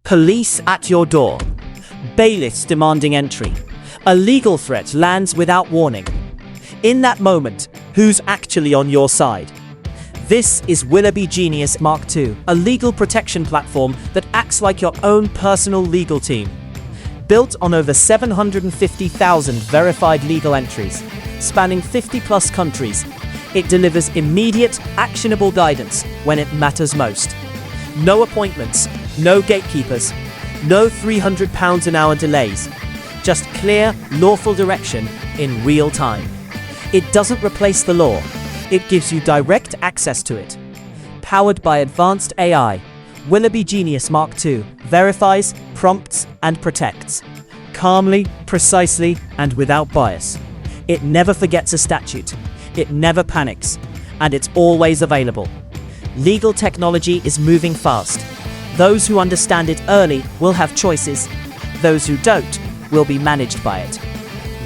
Police at your door. Bailiffs demanding entry. A legal threat lands without warning. In that moment, who's actually on your side? This is Willoughby Genius Mark II, a legal protection platform that acts like your own personal legal team. Built on over 750,000 verified legal entries, spanning 50-plus countries, it delivers immediate, actionable guidance when it matters most. No appointments, no gatekeepers, no £300 an hour delays. Just clear, lawful direction in real time. It doesn't replace the law. It gives you direct access to it. Powered by advanced AI, Willoughby Genius Mark II verifies, prompts, and protects. Calmly, precisely, and without bias. It never forgets a statute. It never panics. And it's always available. Legal technology is moving fast. Those who understand it early will have choices. Those who don't will be managed by it.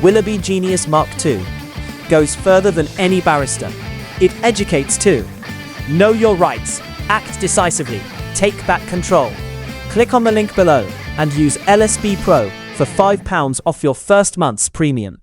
Willoughby Genius Mark II goes further than any barrister. It educates too. Know your rights. Act decisively. Take back control. Click on the link below and use LSB Pro for £5 off your first month's premium.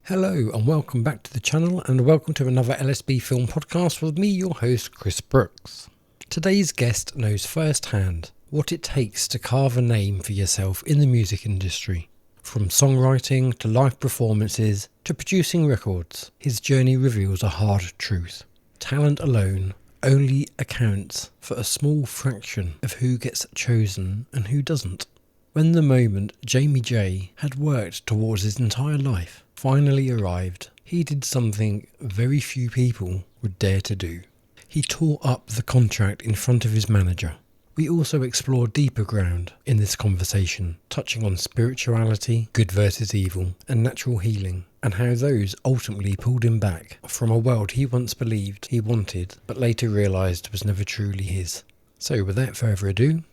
Hello and welcome back to the channel, and welcome to another LSB Film Podcast with me, your host, Kris Brooks. Today's guest knows firsthand what it takes to carve a name for yourself in the music industry. From songwriting to live performances to producing records, his journey reveals a hard truth. Talent alone only accounts for a small fraction of who gets chosen and who doesn't. When the moment Jamie J had worked towards his entire life finally arrived, he did something very few people would dare to do. He tore up the contract in front of his manager. We also explore deeper ground in this conversation, touching on spirituality, good versus evil, and natural healing, and how those ultimately pulled him back from a world he once believed he wanted, but later realised was never truly his. So without further ado,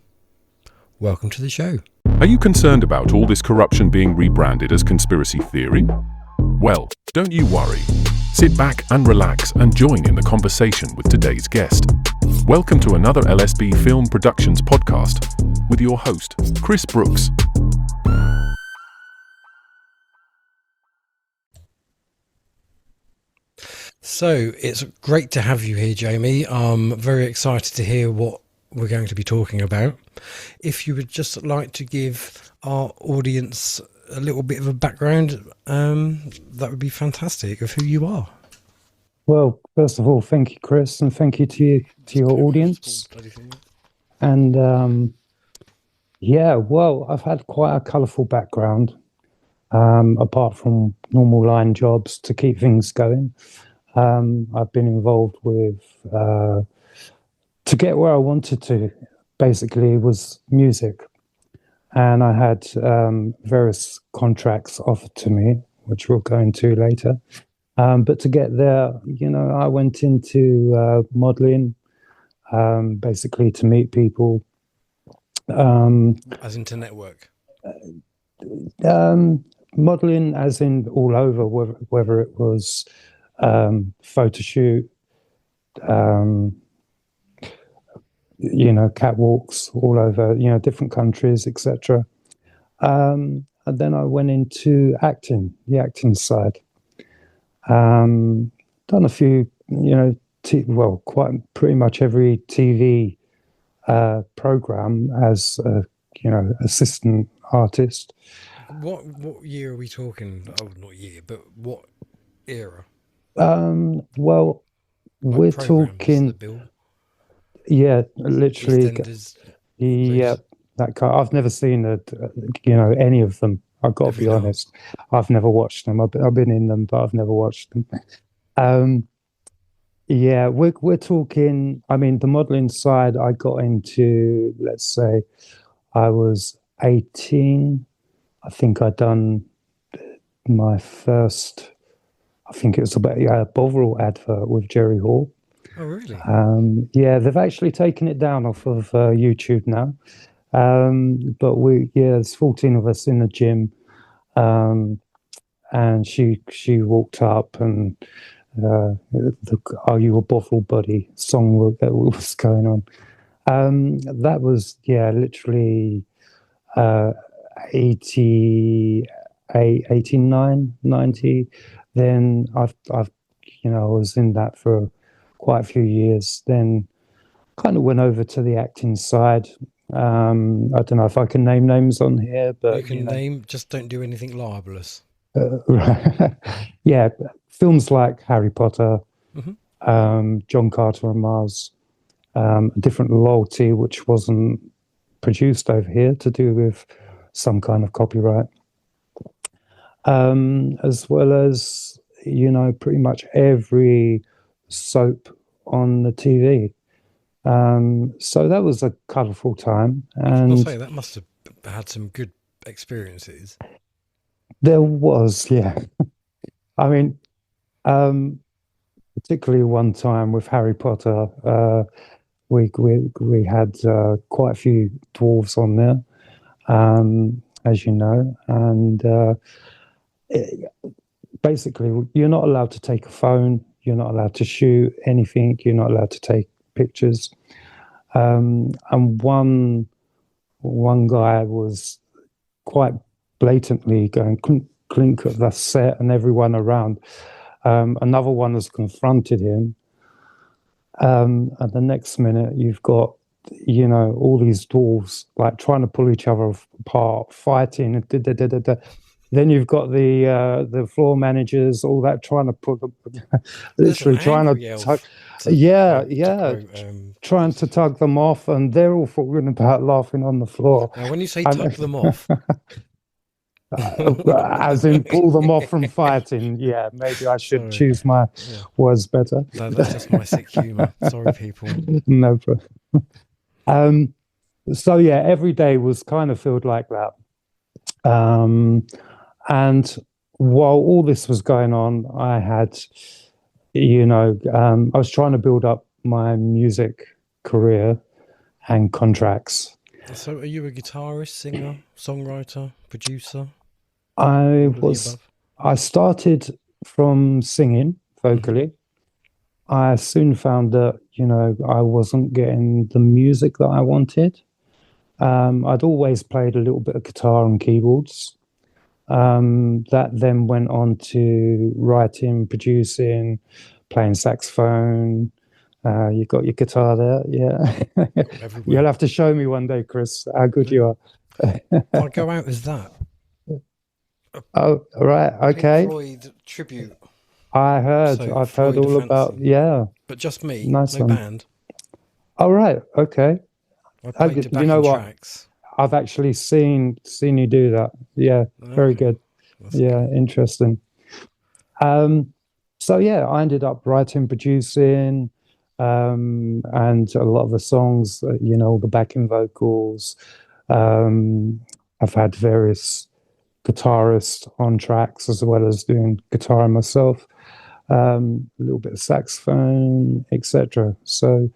welcome to the show. Are you concerned about all this corruption being rebranded as conspiracy theory? Well, don't you worry. Sit back and relax and join in the conversation with today's guest. Welcome to another LSB Film Productions podcast with your host, Kris Brooks. So it's great to have you here, Jamie. I'm very excited to hear what we're going to be talking about. If you would just like to give our audience a little bit of a background, that would be fantastic, of who you are. Well, first of all, thank you, Kris, and thank you to your audience. And I've had quite a colourful background, apart from normal line jobs to keep things going. I've been involved with, to get where I wanted to, basically, was music. And I had various contracts offered to me, which we'll go into later. But to get there, I went into modelling, basically to meet people. As into network? Modelling as in all over, whether it was photo shoot, catwalks all over, different countries, etc. And then I went into acting, the acting side. Done a few, pretty much every TV program as assistant artist. What year are we talking? Oh, not year, but what era? Well, we're talking. Yeah, literally. EastEnders, yeah, that kind. I've never seen any of them. I've got to be honest. I've never watched them. I've been in them, but I've never watched them. We're talking. I mean, the modelling side. I got into. Let's say, I was 18. I think I'd done my first. I think it was about a Bovril advert with Jerry Hall. Oh, really? They've actually taken it down off of YouTube now. But there's 14 of us in the gym. And she walked up and the Are You a Bovril Buddy song that was going on. That was, literally uh, 88, 89, 90. Then I've, I was in that for quite a few years. Then kind of went over to the acting side. I don't know if I can name names on here, but You can name, just don't do anything libelous. Yeah, films like Harry Potter, Mm-hmm. John Carter and Mars, a different loyalty, which wasn't produced over here to do with some kind of copyright, as well as, pretty much every soap on the TV. So that was a colourful time. I was going to And say, that must have had some good experiences. there was, yeah. I mean, particularly one time with Harry Potter, we had quite a few dwarves on there, as you know, and basically you're not allowed to take a phone, you're not allowed to shoot anything, you're not allowed to take pictures. And one guy was quite blatantly going clink, clink at the set and everyone around. Another one has confronted him. And the next minute, you've got, all these dwarves like trying to pull each other apart, fighting. Then you've got the floor managers, all that trying to put them, literally trying to tug, trying to tug them off, and they're all falling about laughing on the floor. Now, when you say tug them off, as in pull them off from fighting, yeah, maybe I should choose my words better. No, that's just my sick humour. Sorry, people. No problem. So yeah, every day was kind of filled like that. And while all this was going on, I had, I was trying to build up my music career and contracts. So are you a guitarist, singer, songwriter, producer? I started from singing vocally. I soon found that, I wasn't getting the music that I wanted. I'd always played a little bit of guitar and keyboards. That then went on to writing, producing, playing saxophone. You got your guitar there, yeah. You'll have to show me one day, Chris, how good you are. I'll go out as that. Oh, right, okay. Pink Floyd tribute. I've heard all about, yeah. But just me, nice no one. band. Oh, right, okay. I played You know what? tracks. I've actually seen you do that. Yeah, very good. Yeah, interesting. So yeah, I ended up writing, producing, and a lot of the songs, the backing vocals. I've had various guitarists on tracks as well as doing guitar myself, a little bit of saxophone, etc. So,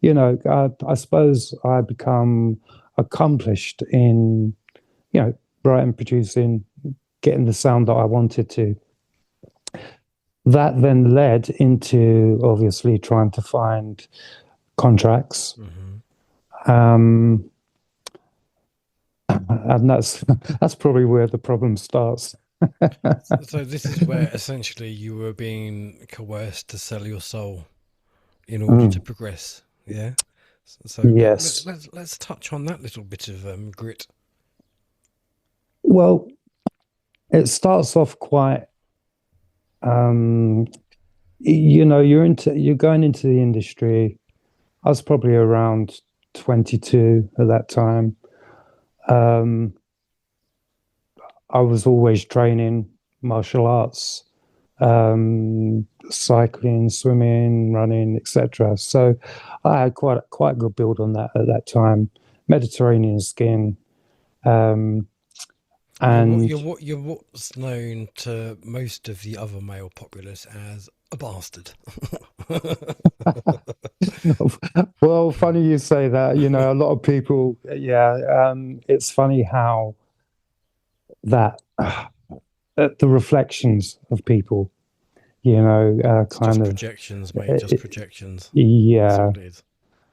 I suppose I become accomplished in, writing, producing, getting the sound that I wanted to. That then led into obviously trying to find contracts. And that's probably where the problem starts. So this is where essentially you were being coerced to sell your soul in order to progress. Yeah. So yes, let's touch on that little bit of grit. Well, it starts off quite, you're going into the industry. I was probably around 22 at that time. I was always training martial arts, cycling, swimming, running, etc. So I had quite a good build on that at that time. Mediterranean skin, and you're what's known to most of the other male populace as a bastard. Well, funny you say that. A lot of people, it's funny how that the reflections of people, kind just of projections, mate. Just projections. Yeah. That's all it is.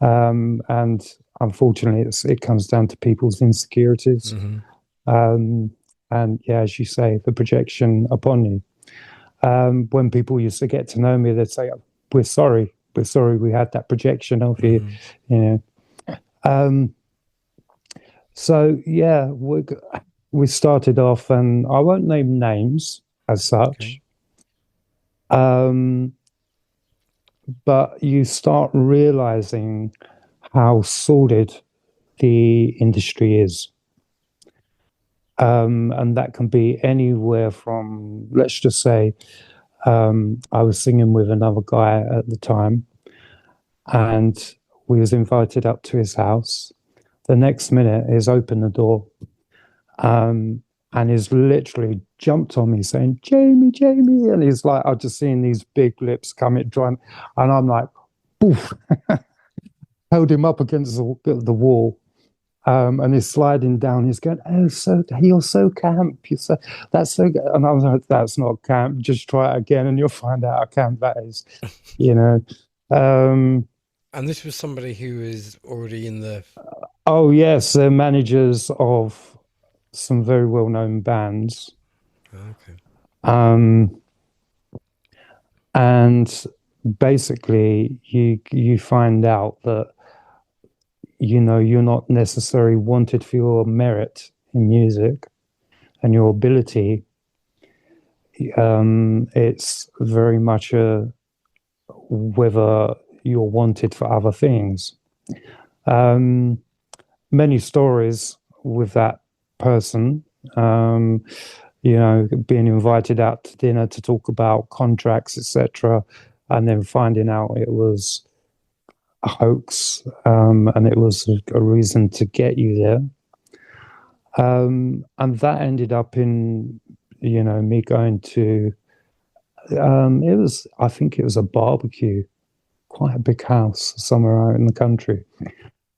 And unfortunately, it comes down to people's insecurities. And yeah, as you say, the projection upon you. When people used to get to know me, they'd say, we're sorry we had that projection of you, you know. So yeah, we started off, and I won't name names as such. But you start realizing how sordid the industry is. And that can be anywhere from, let's just say, I was singing with another guy at the time, and we was invited up to his house. The next minute, he's opened the door, and he's literally jumped on me saying, Jamie, Jamie. And he's like, I've just seen these big lips coming, and I'm like, poof, held him up against the wall. And he's sliding down. He's going, "Oh, you're so camp. That's so." And I was like, "That's not camp. Just try it again, and you'll find out how camp that is." You know. And this was somebody who is already in the. Oh yes, they're managers of some very well-known bands. Okay. And basically, you find out that, you know, you're not necessarily wanted for your merit in music and your ability. It's very much whether you're wanted for other things. Many stories with that person, you know, being invited out to dinner to talk about contracts, etc., and then finding out it was a hoax, and it was a reason to get you there. And that ended up in, you know, me going to, I think it was a barbecue, quite a big house somewhere out in the country.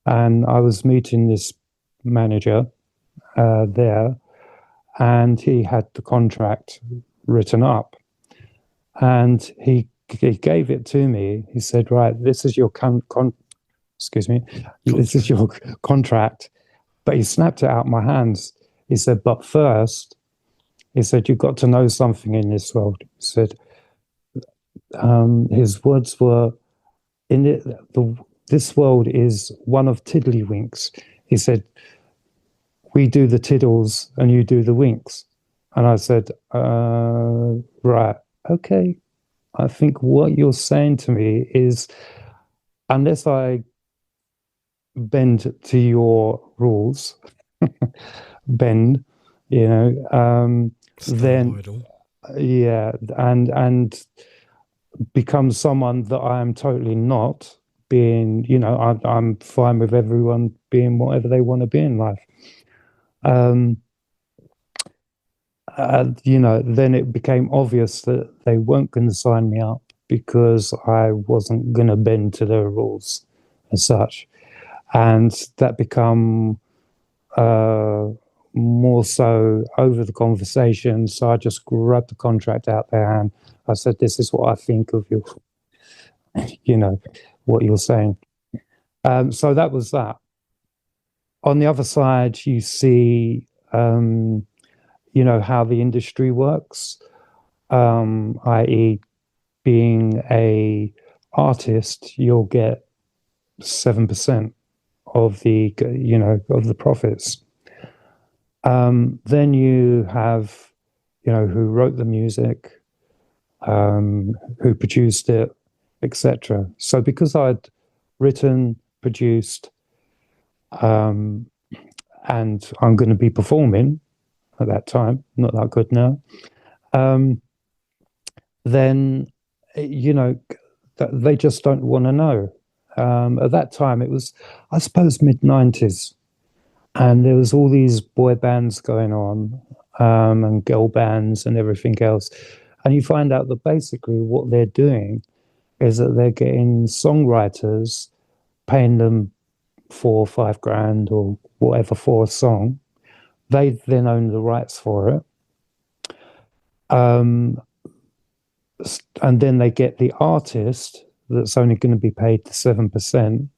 And I was meeting this manager there, and he had the contract written up, and he gave it to me. He said, "Right, this is your this is your contract." But he snapped it out of my hands. He said, "But first," he said, "you've got to know something in this world." He said, his words were, "This world is one of tiddlywinks." He said, "We do the tiddles and you do the winks." And I said, right, okay. I think what you're saying to me is, unless I bend to your rules, you know, then yeah, and become someone that I am totally not, being, you know, I'm fine with everyone being whatever they want to be in life. You know, then it became obvious that they weren't going to sign me up because I wasn't going to bend to their rules as such. And that become more so over the conversation. So I just grabbed the contract out there and I said, "This is what I think of you," you know, what you're saying. So that was that. On the other side, you see, you know, how the industry works, i.e. being a artist, you'll get 7% of the, you know, of the profits. Then you have, you know, who wrote the music, who produced it, etc. So because I'd written, produced, and I'm going to be performing at that time, not that good now, then, you know, they just don't want to know. At that time, it was, I suppose, mid-90s, and there was all these boy bands going on, and girl bands and everything else. And you find out that basically what they're doing is that they're getting songwriters, paying them $4 or $5 or whatever for a song. They then own the rights for it. And then they get the artist that's only going to be paid the 7%,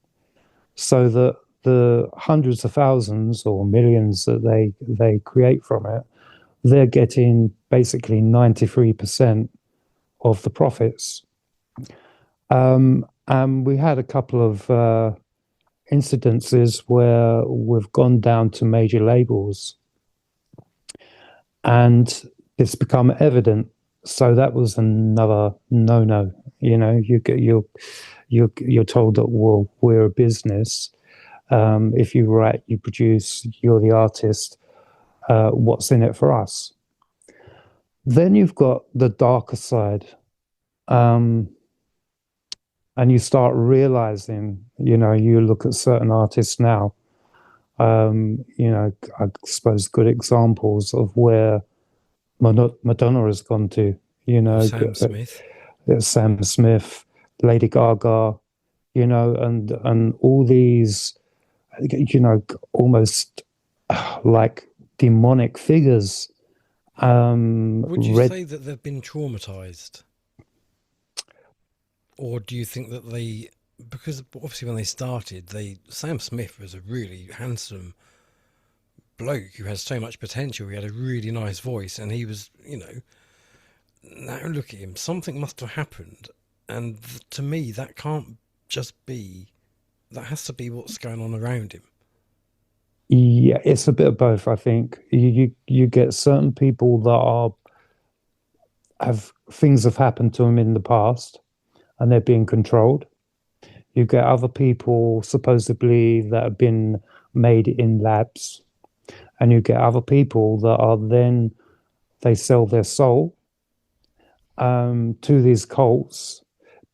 so that the hundreds of thousands or millions that they create from it, they're getting basically 93% of the profits. And we had a couple of incidences where we've gone down to major labels, and it's become evident. So that was another no-no. You're told that, well, we're a business. If you write, you produce, you're the artist. What's in it for us? Then you've got the darker side. And you start realizing, you look at certain artists now, I suppose good examples of where Madonna has gone to, Sam Smith. Sam Smith, Lady Gaga, and all these, almost like demonic figures. Would you say that they've been traumatized? Or do you think that because obviously when they started, Sam Smith was a really handsome bloke who had so much potential. He had a really nice voice, and he was, now look at him. Something must have happened, and to me, that can't just be. That has to be what's going on around him. Yeah, it's a bit of both. I think you get certain people that have things have happened to them in the past, and they're being controlled. You get other people supposedly that have been made in labs, and you get other people that are then they sell their soul to these cults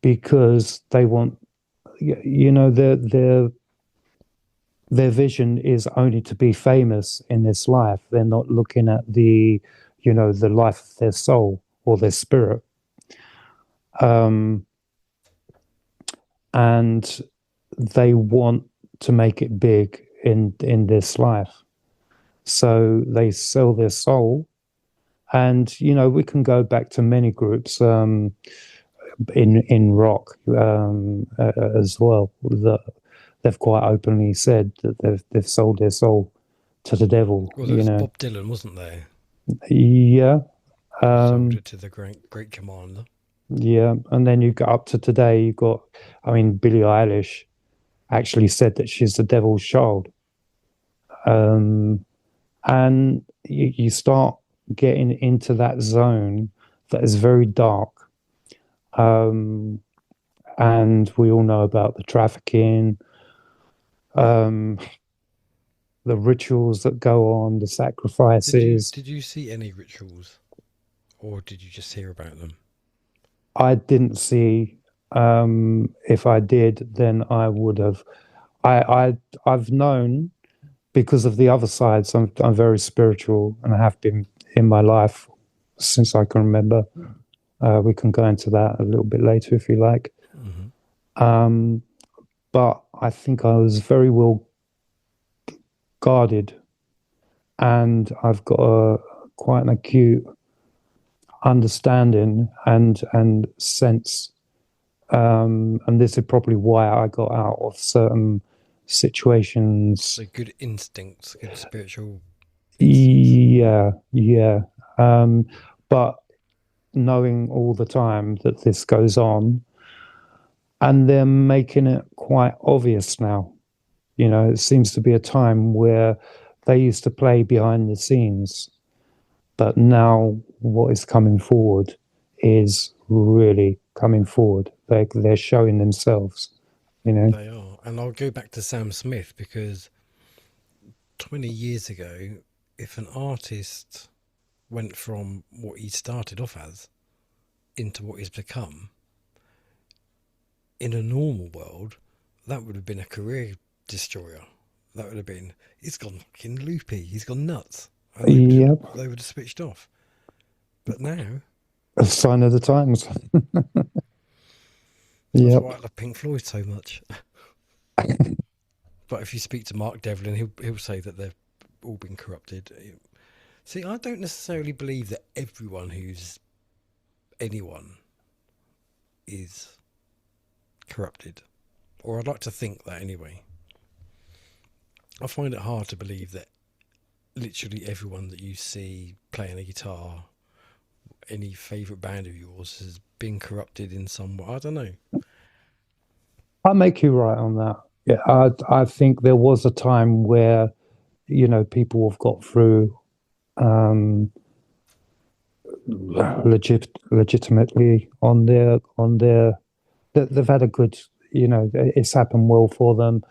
because they want, their vision is only to be famous in this life. They're not looking at the life of their soul or their spirit. And they want to make it big in this life. So they sell their soul. And, we can go back to many groups in rock as well, that they've quite openly said that they've sold their soul to the devil. Well, there was Bob Dylan, wasn't there? Yeah. Sold it to the great commander. Yeah, and then you got up to today, you've got, Billie Eilish actually said that she's the devil's child. And you start getting into that zone that is very dark. And we all know about the trafficking, the rituals that go on, the sacrifices. Did you see any rituals, or did you just hear about them? I didn't see. If I did, then I would have. I've known, because of the other sides. I'm very spiritual, and I have been in my life since I can remember. We can go into that a little bit later if you like. Mm-hmm. But I think I was very well guarded, and I've got quite an acute understanding and sense, and this is probably why I got out of certain situations. So good instincts, good spiritual instincts. Yeah. But knowing all the time that this goes on, and they're making it quite obvious now. It seems to be a time where they used to play behind the scenes, but now what is coming forward is really coming forward. They're showing themselves, They are. And I'll go back to Sam Smith, because 20 years ago, if an artist went from what he started off as into what he's become, in a normal world, that would have been a career destroyer. That would have been, he's gone fucking loopy, he's gone nuts. They would have switched off. But now, a sign of the times. That's why I love Pink Floyd so much. But if you speak to Mark Devlin, he'll say that they've all been corrupted. See, I don't necessarily believe that anyone is corrupted, or I'd like to think that anyway. I find it hard to believe that literally everyone that you see playing a guitar, any favourite band of yours, has been corrupted in some way. I don't know. I'll make you right on that. Yeah, I think there was a time where, people have got through legitimately they've had a good, it's happened well for them.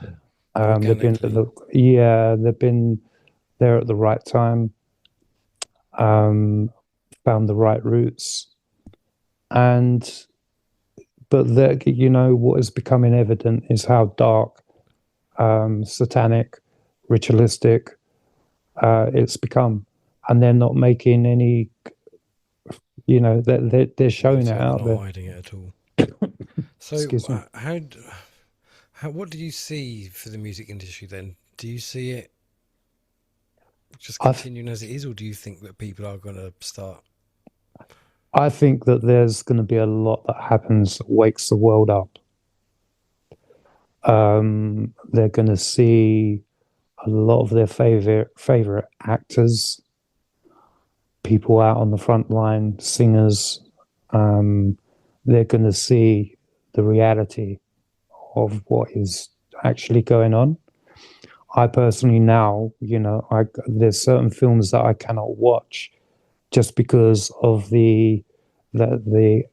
They've been they've been there at the right time, found the right routes, but what is becoming evident is how dark, satanic, ritualistic it's become, and they're not making any. They're showing it out there. Not hiding it at all. So, what do you see for the music industry then? Do you see it just continuing as it is, or do you think that people are going to start? I think that there's going to be a lot that happens that wakes the world up. They're going to see a lot of their favorite actors, people out on the front line, singers. They're going to see the reality of what is actually going on. I personally now, there's certain films that I cannot watch just because of the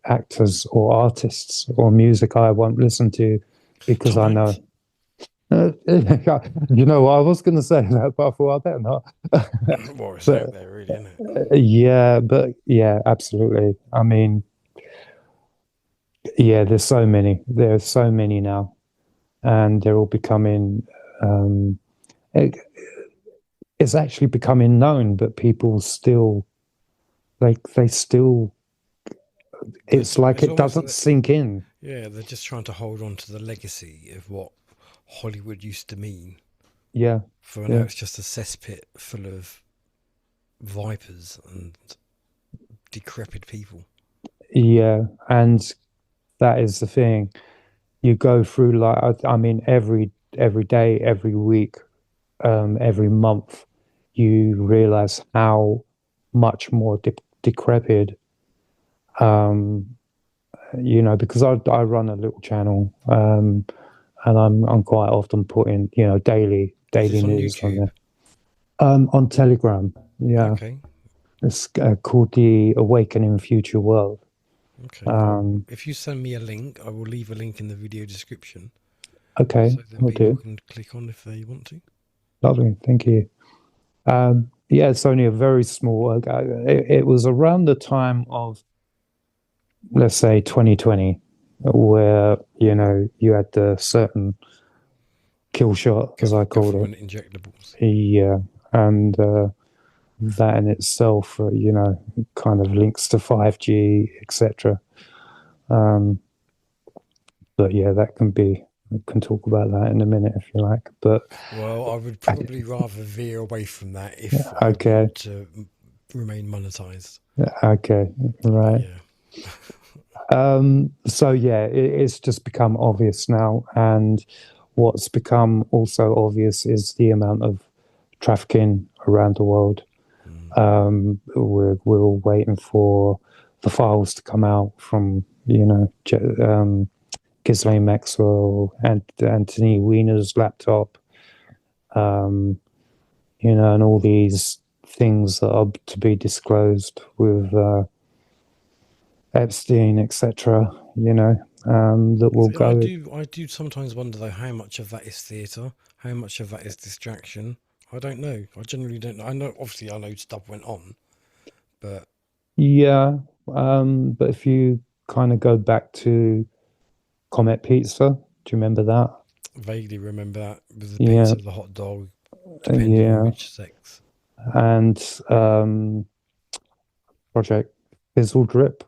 actors or artists or music I won't listen to, because I know. I was going to say that, but I thought I better not. Well, it's out there, really, isn't it? Yeah, absolutely. I mean, yeah, there's so many now, and they're all becoming. It's actually becoming known, but people still, it's like it doesn't sink in. Yeah, they're just trying to hold on to the legacy of what Hollywood used to mean. Yeah. For now, it's just a cesspit full of vipers and decrepit people. Yeah, and that is the thing. You go through every day, every week, every month, you realize how much more decrepit. Because I run a little channel, and I'm quite often putting daily news on there. On Telegram, yeah. Okay. It's called the Awakening Future World. Okay. If you send me a link, I will leave a link in the video description. Okay, so then people can click on if they want to. Lovely, thank you. It's only a very small. It was around the time of, let's say, 2020, where you had the certain kill shot, as I called it. Injectables. Yeah, and that in itself, kind of links to 5G, etc. But yeah, we can talk about that in a minute if you like. But I would probably rather veer away from that if I want to remain monetized. Okay, right. Yeah. It's just become obvious now, and what's become also obvious is the amount of trafficking around the world. We're all waiting for the files to come out from Ghislaine Maxwell and Anthony Weiner's laptop, and all these things that are to be disclosed with Epstein, etc. That will go. I do sometimes wonder though how much of that is theatre, how much of that is distraction. I don't know. I generally don't know. I know stuff went on, but yeah. But if you kind of go back to Comet Pizza, do you remember that? Vaguely remember that with the pizza, the hot dog, depending on which sex. And Project Fizzle Drip.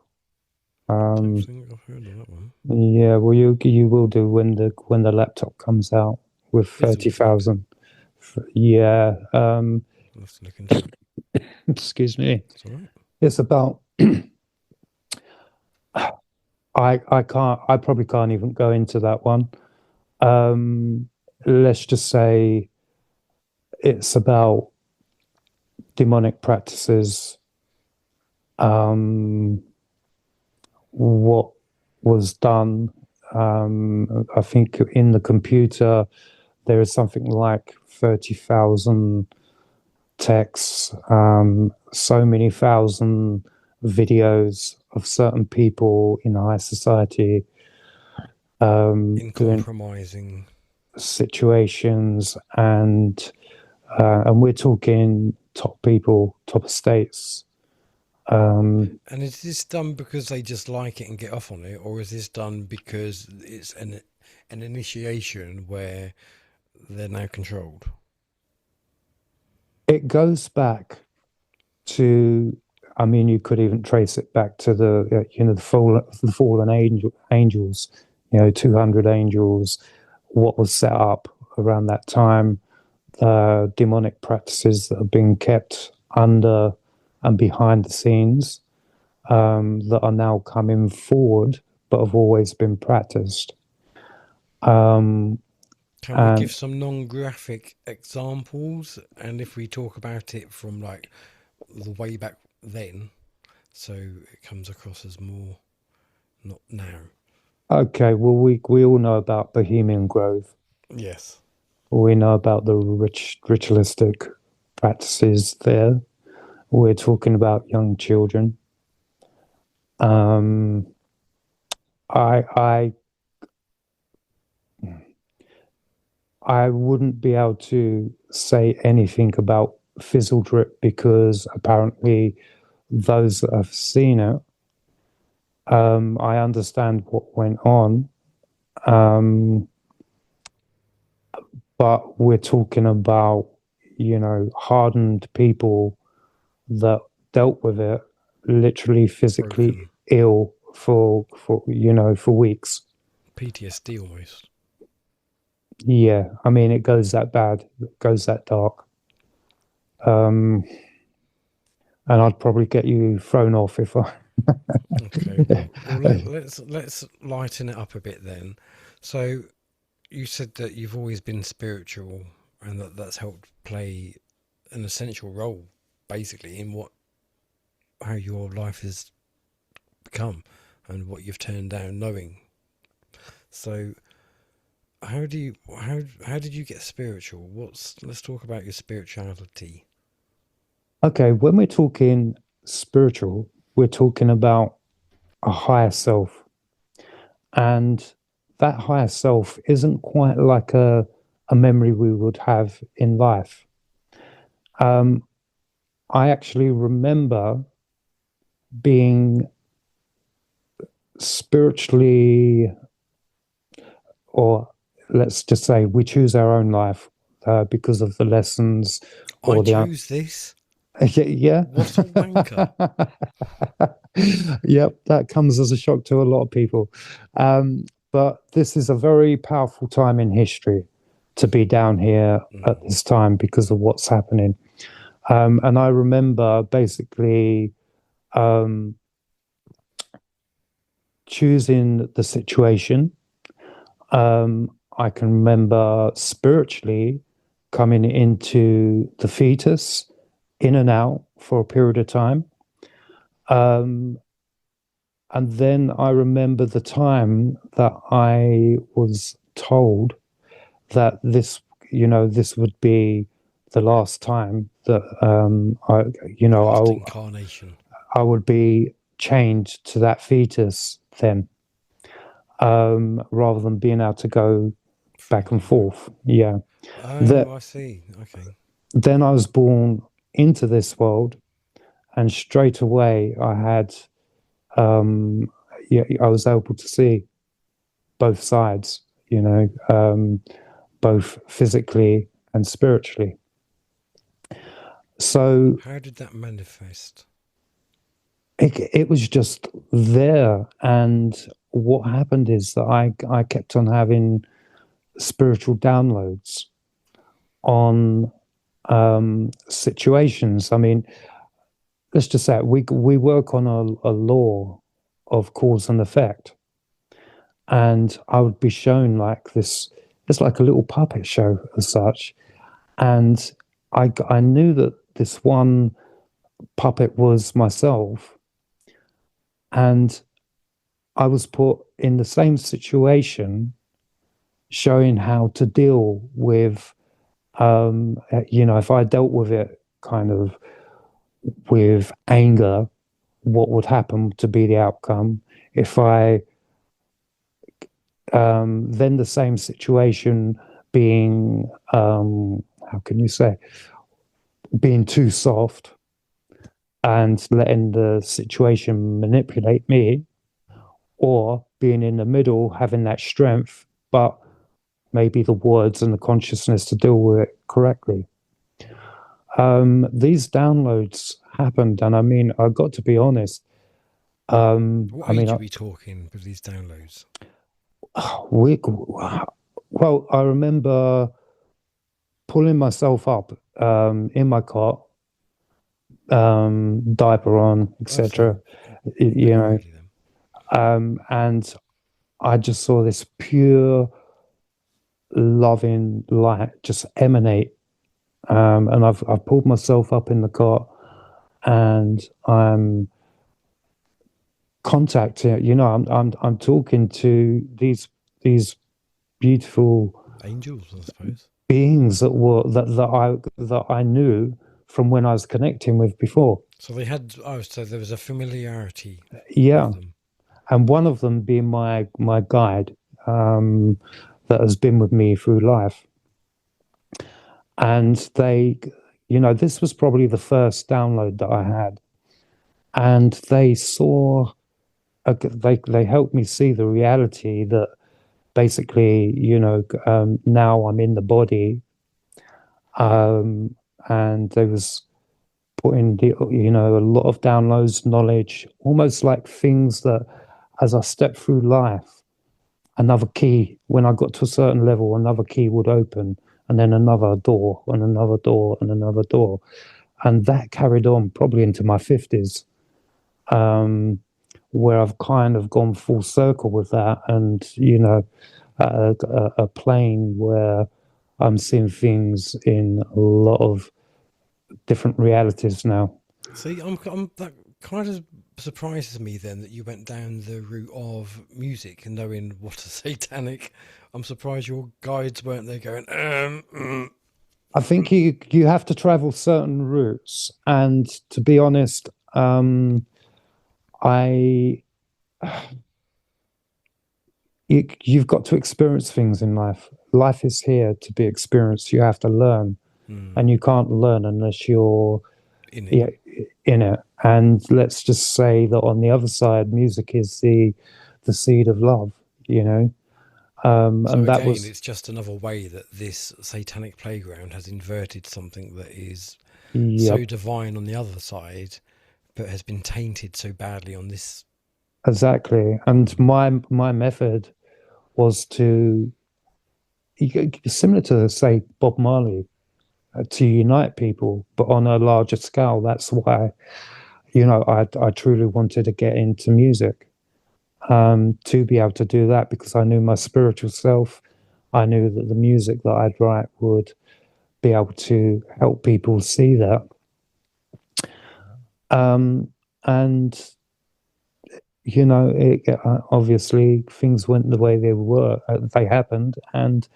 I don't think I've heard of that one. Yeah, well, you will do when the laptop comes out with 30,000. Yeah. I'll have to look into it. Excuse me. It's all right. It's about. I probably can't even go into that one. Let's just say it's about demonic practices, what was done. I think in the computer there is something like 30,000 texts, so many thousand videos of certain people in high society In doing compromising. situations, and we're talking top people, top estates. And is this done because they just like it and get off on it, or is this done because it's an initiation where they're now controlled? It goes back to, I mean, you could even trace it back to the the fallen angels, 200 angels, what was set up around that time, demonic practices that have been kept under and behind the scenes, that are now coming forward but have always been practiced. Can we give some non-graphic examples? And if we talk about it from like the way back then, so it comes across as more not now. Okay, well, we all know about Bohemian Grove. Yes. We know about the ritualistic practices there. We're talking about young children. I wouldn't be able to say anything about Fizzle Drip because apparently those that have seen it, I understand what went on. But we're talking about, hardened people that dealt with it, literally physically Broken. ill for weeks. PTSD almost. Yeah, I mean, it goes that bad, it goes that dark. And I'd probably get you thrown off if I. Okay. Well, let's lighten it up a bit then. So you said that you've always been spiritual, and that's helped play an essential role, basically, in how your life has become and what you've turned down knowing. So how did you get spiritual? Let's talk about your spirituality. Okay, when we're talking spiritual, we're talking about a higher self. And that higher self isn't quite like a memory we would have in life. I actually remember being spiritually, or let's just say we choose our own life because of the lessons. I chose this. Yeah. What a wanker. Yep, that comes as a shock to a lot of people. But this is a very powerful time in history to be down here at this time because of what's happening. And I remember basically choosing the situation. I can remember spiritually coming into the fetus, in and out for a period of time. And then I remember the time that I was told that this would be the last time that incarnation. I would be chained to that fetus then, rather than being able to go back and forth. Yeah. Oh, I see. Okay. Then I was born into this world, and straight away I had, I was able to see both sides, both physically and spiritually. So how did that manifest? It was just there, and what happened is that I kept on having spiritual downloads on situations. I mean, let's just say we work on a law of cause and effect, and I would be shown like this. It's like a little puppet show as such, and I knew that this one puppet was myself, and I was put in the same situation, showing how to deal with, if I dealt with it kind of with anger, what would happen to be the outcome. If I, then the same situation being, how can you say, being too soft and letting the situation manipulate me, or being in the middle, having that strength, but maybe the words and the consciousness to deal with it correctly. These downloads happened, and I mean, I got to be honest. What age are we talking with these downloads? Well, I remember pulling myself up in my cot, diaper on, etc. And I just saw this pure, loving light just emanate, and I've pulled myself up in the cot, and I'm contacting. I'm talking to these beautiful angels, I suppose, beings that I knew from when I was connecting with before. So they had. So there was a familiarity. Yeah, with them. And one of them being my guide, that has been with me through life. And they, this was probably the first download that I had, and they saw, they helped me see the reality that basically, now I'm in the body, and they was putting a lot of downloads, knowledge, almost like things that, as I stepped through life, another key, when I got to a certain level, another key would open, and then another door, and another door, and another door. And that carried on probably into my 50s, where I've kind of gone full circle with that. And, a plane where I'm seeing things in a lot of different realities now. See, that kind of surprises me then that you went down the route of music and knowing what a satanic. I'm surprised your guides weren't there going. I think you have to travel certain routes, and to be honest, you've got to experience things in life. Life is here to be experienced. You have to learn, and you can't learn unless you're in it. And let's just say that on the other side, music is the seed of love. So And that again, it's just another way that this satanic playground has inverted something that is so divine on the other side, but has been tainted so badly on this. Exactly. And my method was to, similar to, say, Bob Marley, to unite people, but on a larger scale. That's why, I truly wanted to get into music, to be able to do that, because I knew my spiritual self. I knew that the music that I'd write would be able to help people see that. And, obviously things went the way they were. They happened, and,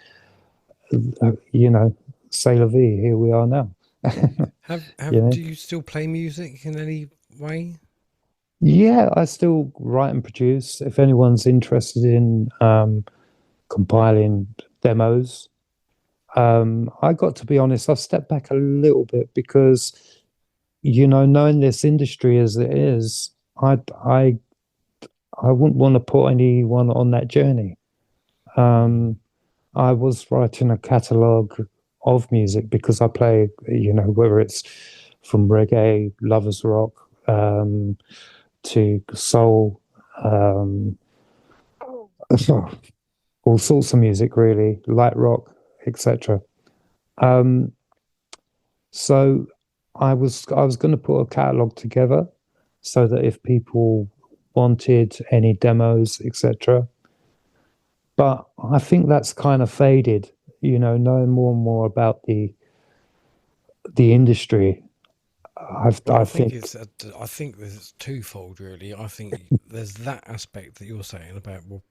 c'est la vie, here we are now. Do you still play music in any way? Yeah, I still write and produce. If anyone's interested in compiling demos, I got to be honest, I've stepped back a little bit because, knowing this industry as it is, I wouldn't want to put anyone on that journey. I was writing a catalogue of music because I play, whether it's from reggae, lovers rock, to soul, all sorts of music, really, light rock, etc. So I was going to put a catalogue together so that if people wanted any demos, etc. But I think that's kind of faded, knowing more and more about the the industry. Well, I I think think, I think there's twofold really. I think there's that aspect that you're saying about, well,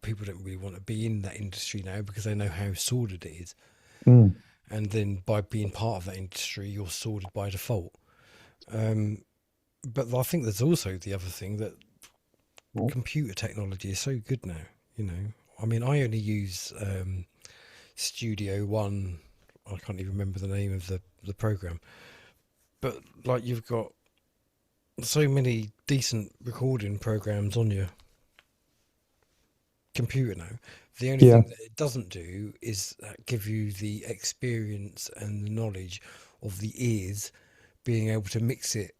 people don't really want to be in that industry now because they know how sordid it is, mm, and then by being part of that industry, you're sordid by default. Um, but I think there's also the other thing that computer technology is so good now. You know, I mean, I only use Studio One. I can't even remember the name of the program, but like you've got so many decent recording programs on your computer now. The only yeah. thing that it doesn't do is give you the experience and the knowledge of the ears being able to mix it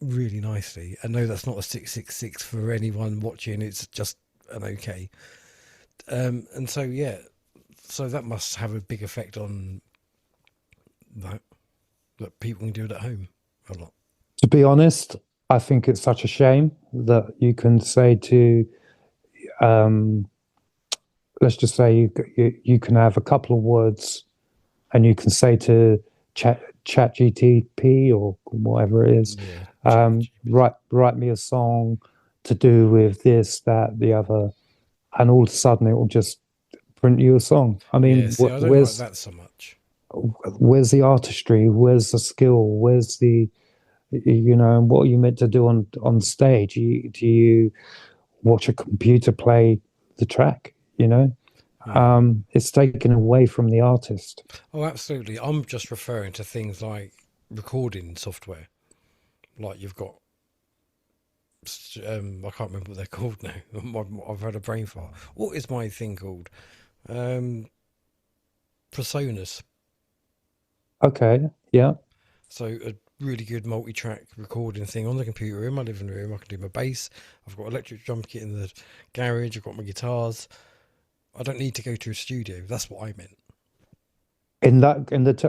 really nicely. I know that's not a 666 for anyone watching, it's just an okay. And so, yeah, so that must have a big effect on that people can do it at home a lot. To be honest, I think it's such a shame that you can say to, um, let's just say you can have a couple of words, and you can say to Chat GTP or whatever it is, Yeah, write me a song to do with this, that, the other, and all of a sudden it will just print you a song. I yeah. mean, See, I don't like that so much. where's the artistry? Where's the skill? Where's the, and what are you meant to do on stage? Do you watch a computer play the track? Yeah. It's taken away from the artist. Oh, absolutely. I'm just referring to things like recording software. Like you've got, I can't remember what they're called now. I've had a brain fart. What is my thing called? Personas. Okay, yeah. So a really good multi-track recording thing on the computer in my living room. I can do my bass. I've got electric drum kit in the garage. I've got my guitars. I don't need to go to a studio. That's what I meant.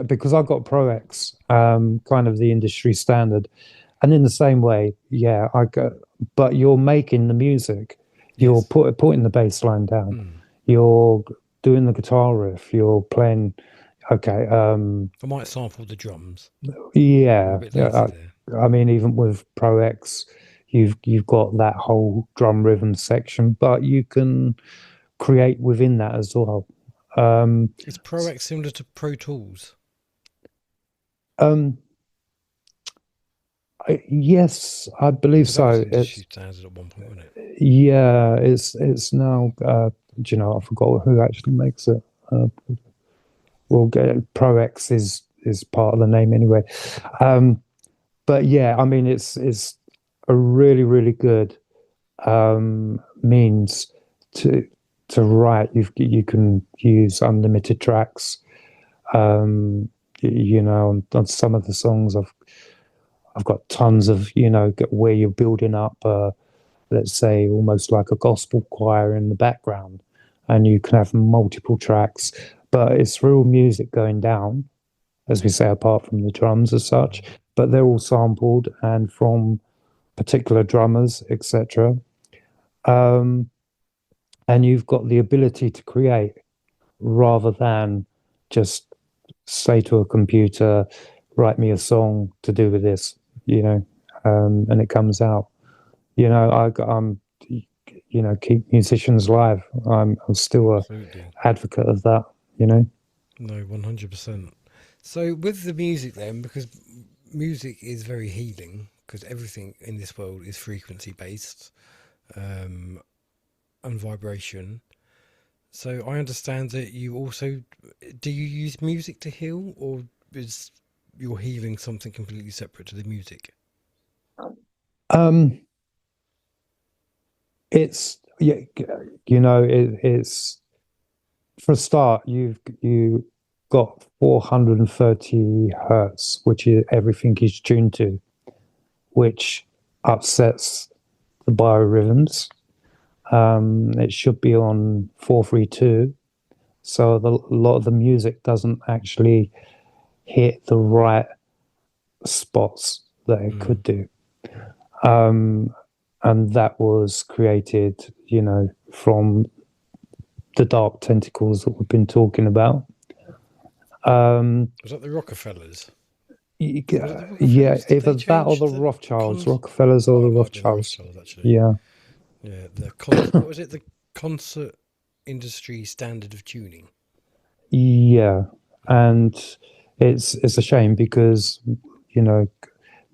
Because I've got Pro X, kind of the industry standard, and in the same way, yeah, but you're making the music, you're Yes. putting the bass line down, you're doing the guitar riff, you're playing. Okay, I might sample the drums. I'm a yeah, bit lazy there. I mean, even with Pro X, you've got that whole drum rhythm section, but you can create within that as well. Is Pro X similar to Pro Tools? Um, yes, I believe Because that was so. industry standard at one point, wasn't it? Yeah, it's now. Do you know? I forgot who actually makes it. We'll get Pro X is part of the name anyway. But yeah, I mean, it's a really really good means to write. You can use unlimited tracks. On some of the songs I've got tons of, where you're building up, let's say, almost like a gospel choir in the background, and you can have multiple tracks, but it's real music going down, as we say, apart from the drums as such, but they're all sampled and from particular drummers, etc. And you've got the ability to create rather than just say to a computer, write me a song to do with this, and it comes out. I'm keep musicians live. I'm still a advocate of that. No, 100%. So with the music then, because music is very healing, because everything in this world is frequency based, and vibration. So I understand that you also, do you use music to heal, or is your healing something completely separate to the music? It's it's for a start. You got 430 hertz, which is everything is tuned to, which upsets the biorhythms. It should be on 432, so a lot of the music doesn't actually hit the right spots that it could do. And that was created, from the dark tentacles that we've been talking about. Was that the Rockefellers? You Was it the yeah, Rockefellers? Did either they that or change the the Rothschilds, cons? Rockefellers or Oh, the it might have been the Rothschilds. Rothschilds, actually. Yeah, Yeah, what was it? The concert industry standard of tuning. yeah, and it's a shame because you know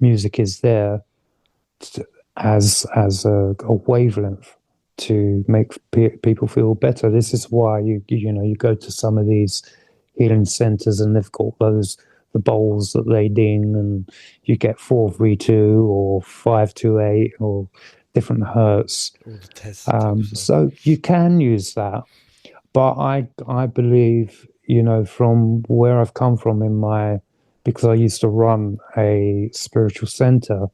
music is there as a wavelength to make people feel better. This is why you go to some of these healing centers and they've got the bowls that they ding, and you get 432 or 528 or different hertz. All the tests and type of stuff. So you can use that, but I believe from where I've come from because I used to run a spiritual center.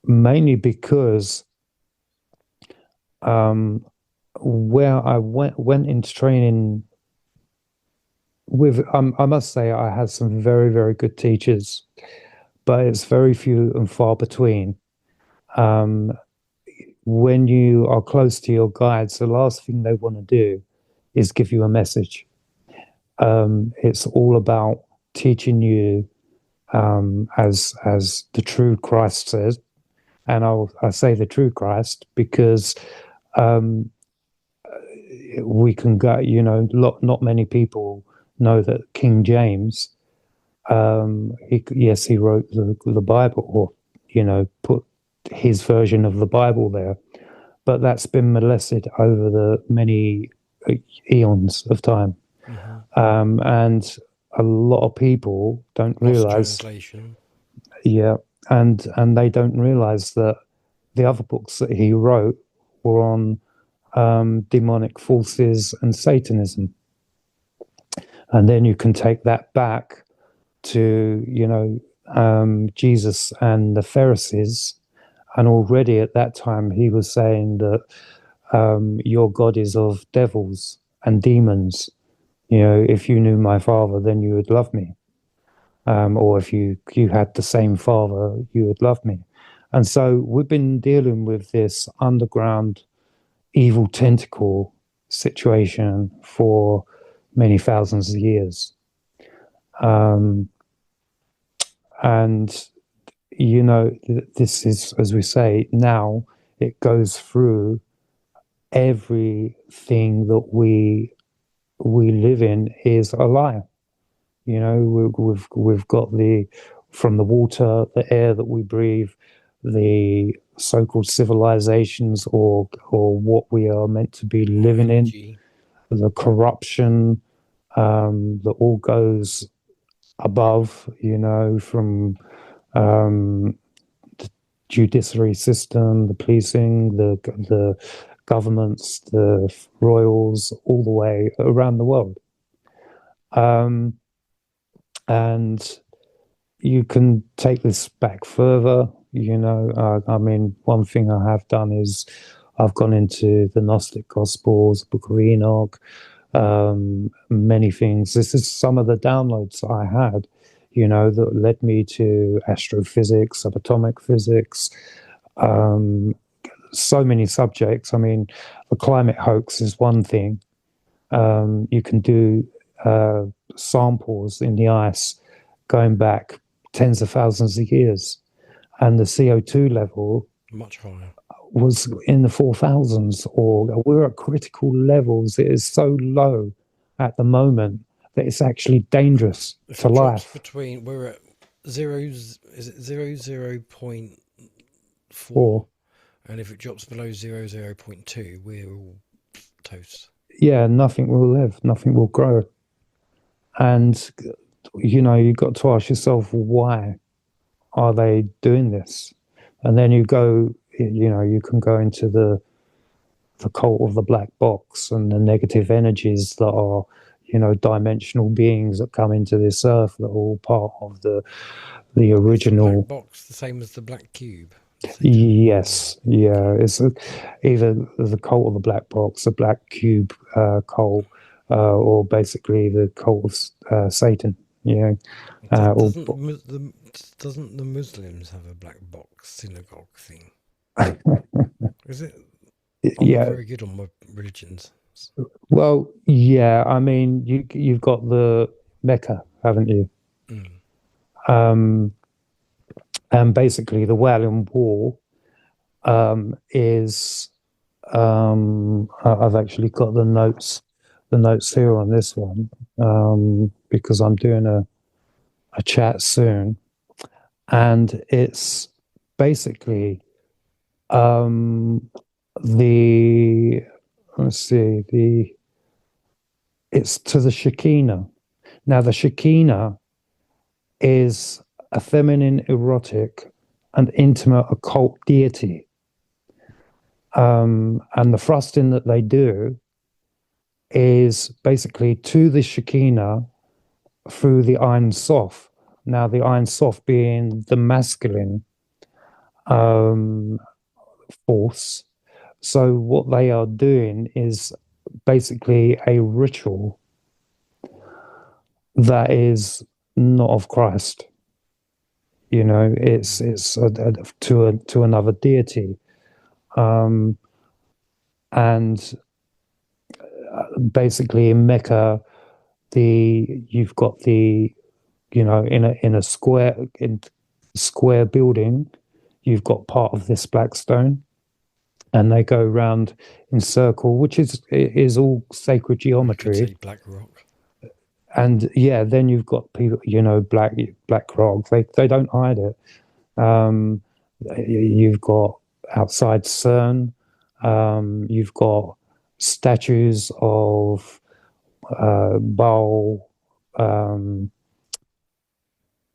Mainly because where I went into training with, I must say I had some very, very good teachers, but it's very few and far between. When you are close to your guides, the last thing they want to do is give you a message. It's all about teaching you, as the true Christ says. And I say the true Christ because we can go, not many people know that King James, he wrote the Bible, or, put his version of the Bible there. But that's been molested over the many eons of time. Mm-hmm. And a lot of people don't realize. Translation. Yeah. And they don't realize that the other books that he wrote were on demonic forces and Satanism. And then you can take that back to, Jesus and the Pharisees. And already at that time, he was saying that your God is of devils and demons. If you knew my Father, then you would love me. Or if you had the same Father, you would love me. And so we've been dealing with this underground evil tentacle situation for many thousands of years. And, this is, as we say, now it goes through everything that we live in is a lie. We've got from the water, the air that we breathe, the so-called civilizations or what we are meant to be living in, the corruption that all goes above, from the judiciary system, the policing, the governments, the royals, all the way around the world. And you can take this back further, one thing I have done is I've gone into the Gnostic Gospels, Book of Enoch, many things. This is some of the downloads I had, that led me to astrophysics, subatomic physics, so many subjects. The climate hoax is one thing. You can do samples in the ice going back tens of thousands of years, and the CO2 level much higher was in the 4000s, or we're at critical levels. It is so low at the moment that it's actually dangerous to life. We're at 0.4, and if it drops below 0.2, we're all toast. Yeah, nothing will live, nothing will grow. And, you've got to ask yourself, why are they doing this? And then you can go into the cult of the black box and the negative energies that are, dimensional beings that come into this earth that are all part of the original. The black box, the same as the black cube. Yes, yeah. It's either the cult of the black box, the black cube cult, or basically the cult of Satan. Doesn't the Muslims have a black box synagogue thing? Is it? I'm not very good on my religions. perhaps? Well, yeah. I mean, you've got the Mecca, haven't you? Mm. And basically, the Wailing Wall is. I've actually got the notes here on this one, because I'm doing a chat soon, and it's basically the let's see it's to the Shekinah. Now the Shekinah is a feminine, erotic, and intimate occult deity, and the thrusting that they do is basically to the Shekinah through the Ein Sof. Now the Ein Sof being the masculine force. So what they are doing is basically a ritual that is not of Christ. You know, it's to another deity, and basically in Mecca, you've got the, you know, in a square building, you've got part of this black stone, and they go around in circle, which is all sacred geometry. You could say black rock. And yeah, then you've got people, you know, black rock. They don't hide it. You've got outside CERN. You've got statues of Baal,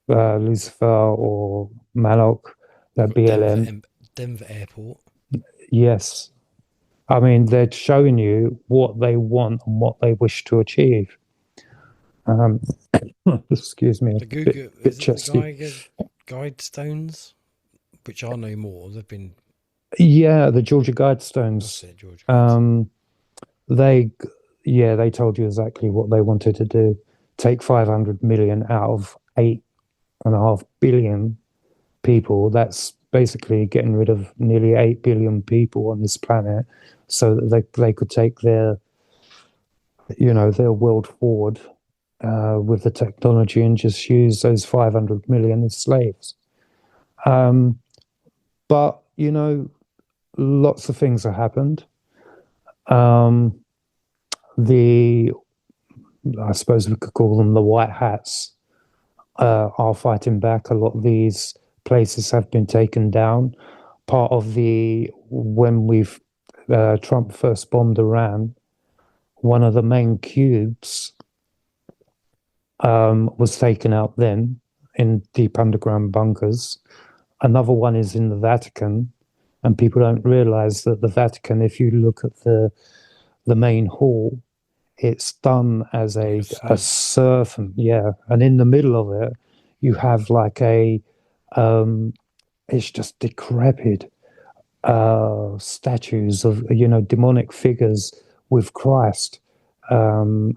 Lucifer, or Maloch, BLM. Denver Airport. Yes. I mean, they're showing you what they want and what they wish to achieve. Excuse me. The guide stones, which are no more. They've been. Yeah, the Georgia Guidestones. That's it, Georgia. They told you exactly what they wanted to do. Take 500 million out of 8.5 billion people. That's basically getting rid of nearly 8 billion people on this planet, so that they could take their world forward with the technology and just use those 500 million as slaves. But, you know, lots of things have happened. I suppose we could call them the white hats, are fighting back. A lot of these places have been taken down. Part of when Trump first bombed Iran, one of the main cubes was taken out then in deep underground bunkers. Another one is in the Vatican, and people don't realize that the Vatican, if you look at the main hall, it's done as a serpent, yeah. And in the middle of it, you have like it's just decrepit statues of, you know, demonic figures with Christ. And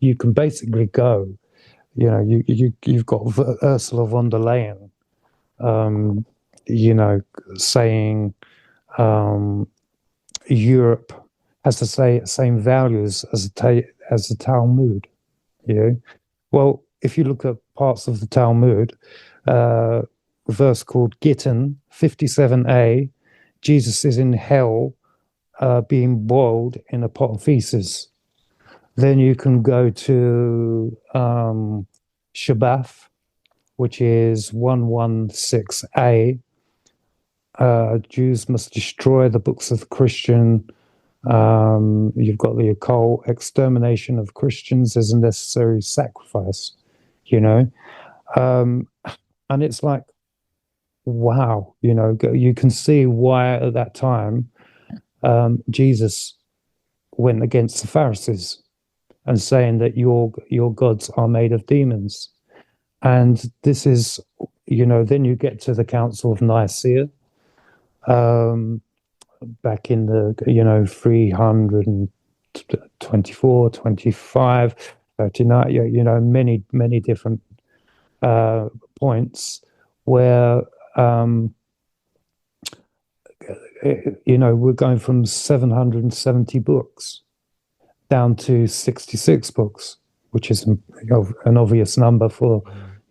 you can basically go, you know, you've got Ursula von der Leyen, you know, saying Europe has the same values as the Talmud. You know, well, if you look at parts of the Talmud, a verse called Gittin 57a, Jesus is in hell, being boiled in a pot of feces. Then you can go to Shabbat, which is 116a. Jews must destroy the books of the Christian. You've got the occult. Extermination of Christians is a necessary sacrifice, you know. And it's like, wow, you know, you can see why at that time Jesus went against the Pharisees and saying that your gods are made of demons. And this is, you know, then you get to the Council of Nicaea, back in the, you know, 324, 25, 39, you know, many different points where, you know, we're going from 770 books, down to 66 books, which is an obvious number for,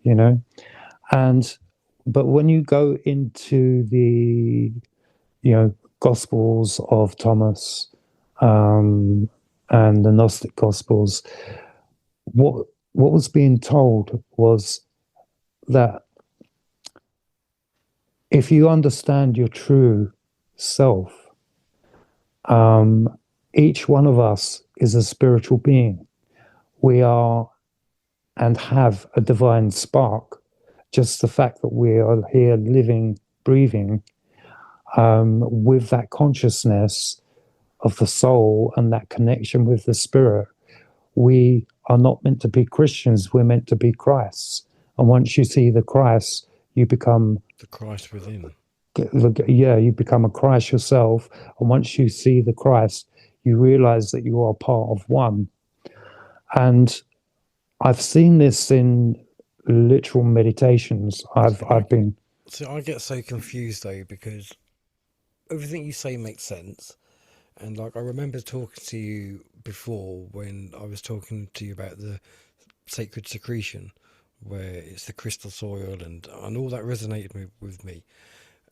you know. And but when you go into the, Gospels of Thomas, and the Gnostic Gospels, what was being told was that if you understand your true self, each one of us is a spiritual being. We are and have a divine spark. Just the fact that we are here living, breathing, with that consciousness of the soul and that connection with the spirit. We are not meant to be Christians, we're meant to be Christs. And once you see the Christ, you become the Christ within. Yeah, you become a Christ yourself. And once you see the Christ, you realize that you are part of one. And I've seen this in literal meditations. I've been. So I get so confused though, because everything you say makes sense. And like, I remember talking to you before when I was talking to you about the sacred secretion, where it's the crystal soil and all that resonated with me.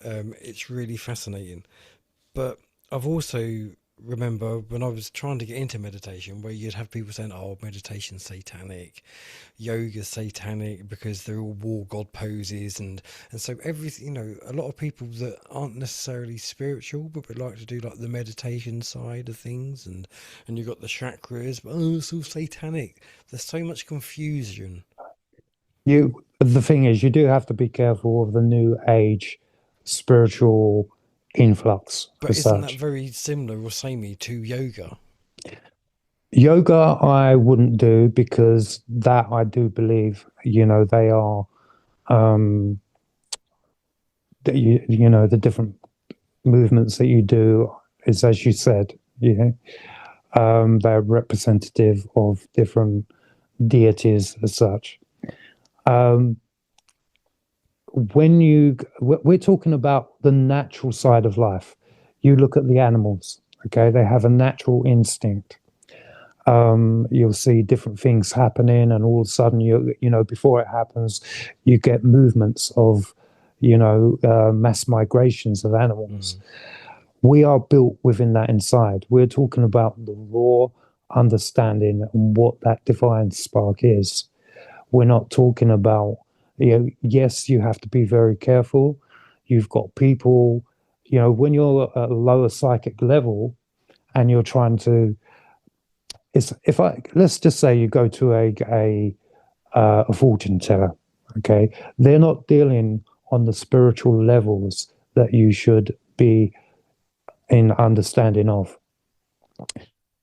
It's really fascinating. But I've also remember when I was trying to get into meditation, where you'd have people saying, oh, meditation's satanic, yoga's satanic because they're all war god poses, and so everything, a lot of people that aren't necessarily spiritual but would like to do like the meditation side of things, and you've got the chakras, but it's all satanic. There's so much confusion. The thing is, you do have to be careful of the new age spiritual influx. But isn't that very similar or samey to yoga? Yoga I wouldn't do, because that I do believe, they are, the different movements that you do is, as you said, they're representative of different deities as such. We're talking about the natural side of life. You look at the animals, okay? They have a natural instinct. You'll see different things happening, and all of a sudden, before it happens, you get movements of, mass migrations of animals. We are built within that inside. We're talking about the raw understanding and what that divine spark is. We're not talking about, yes, you have to be very careful. You've got people, when you're at a lower psychic level and you're trying to, let's just say you go to a fortune teller, okay? They're not dealing on the spiritual levels that you should be in understanding of.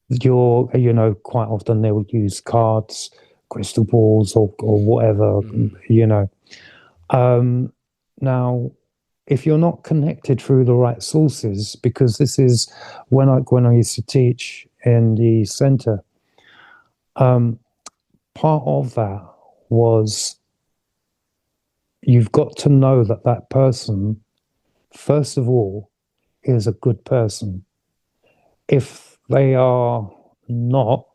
Quite often they will use cards, crystal balls, or whatever, Now, if you're not connected through the right sources, because this is when I used to teach in the center, part of that was you've got to know that person, first of all, is a good person. If they are not,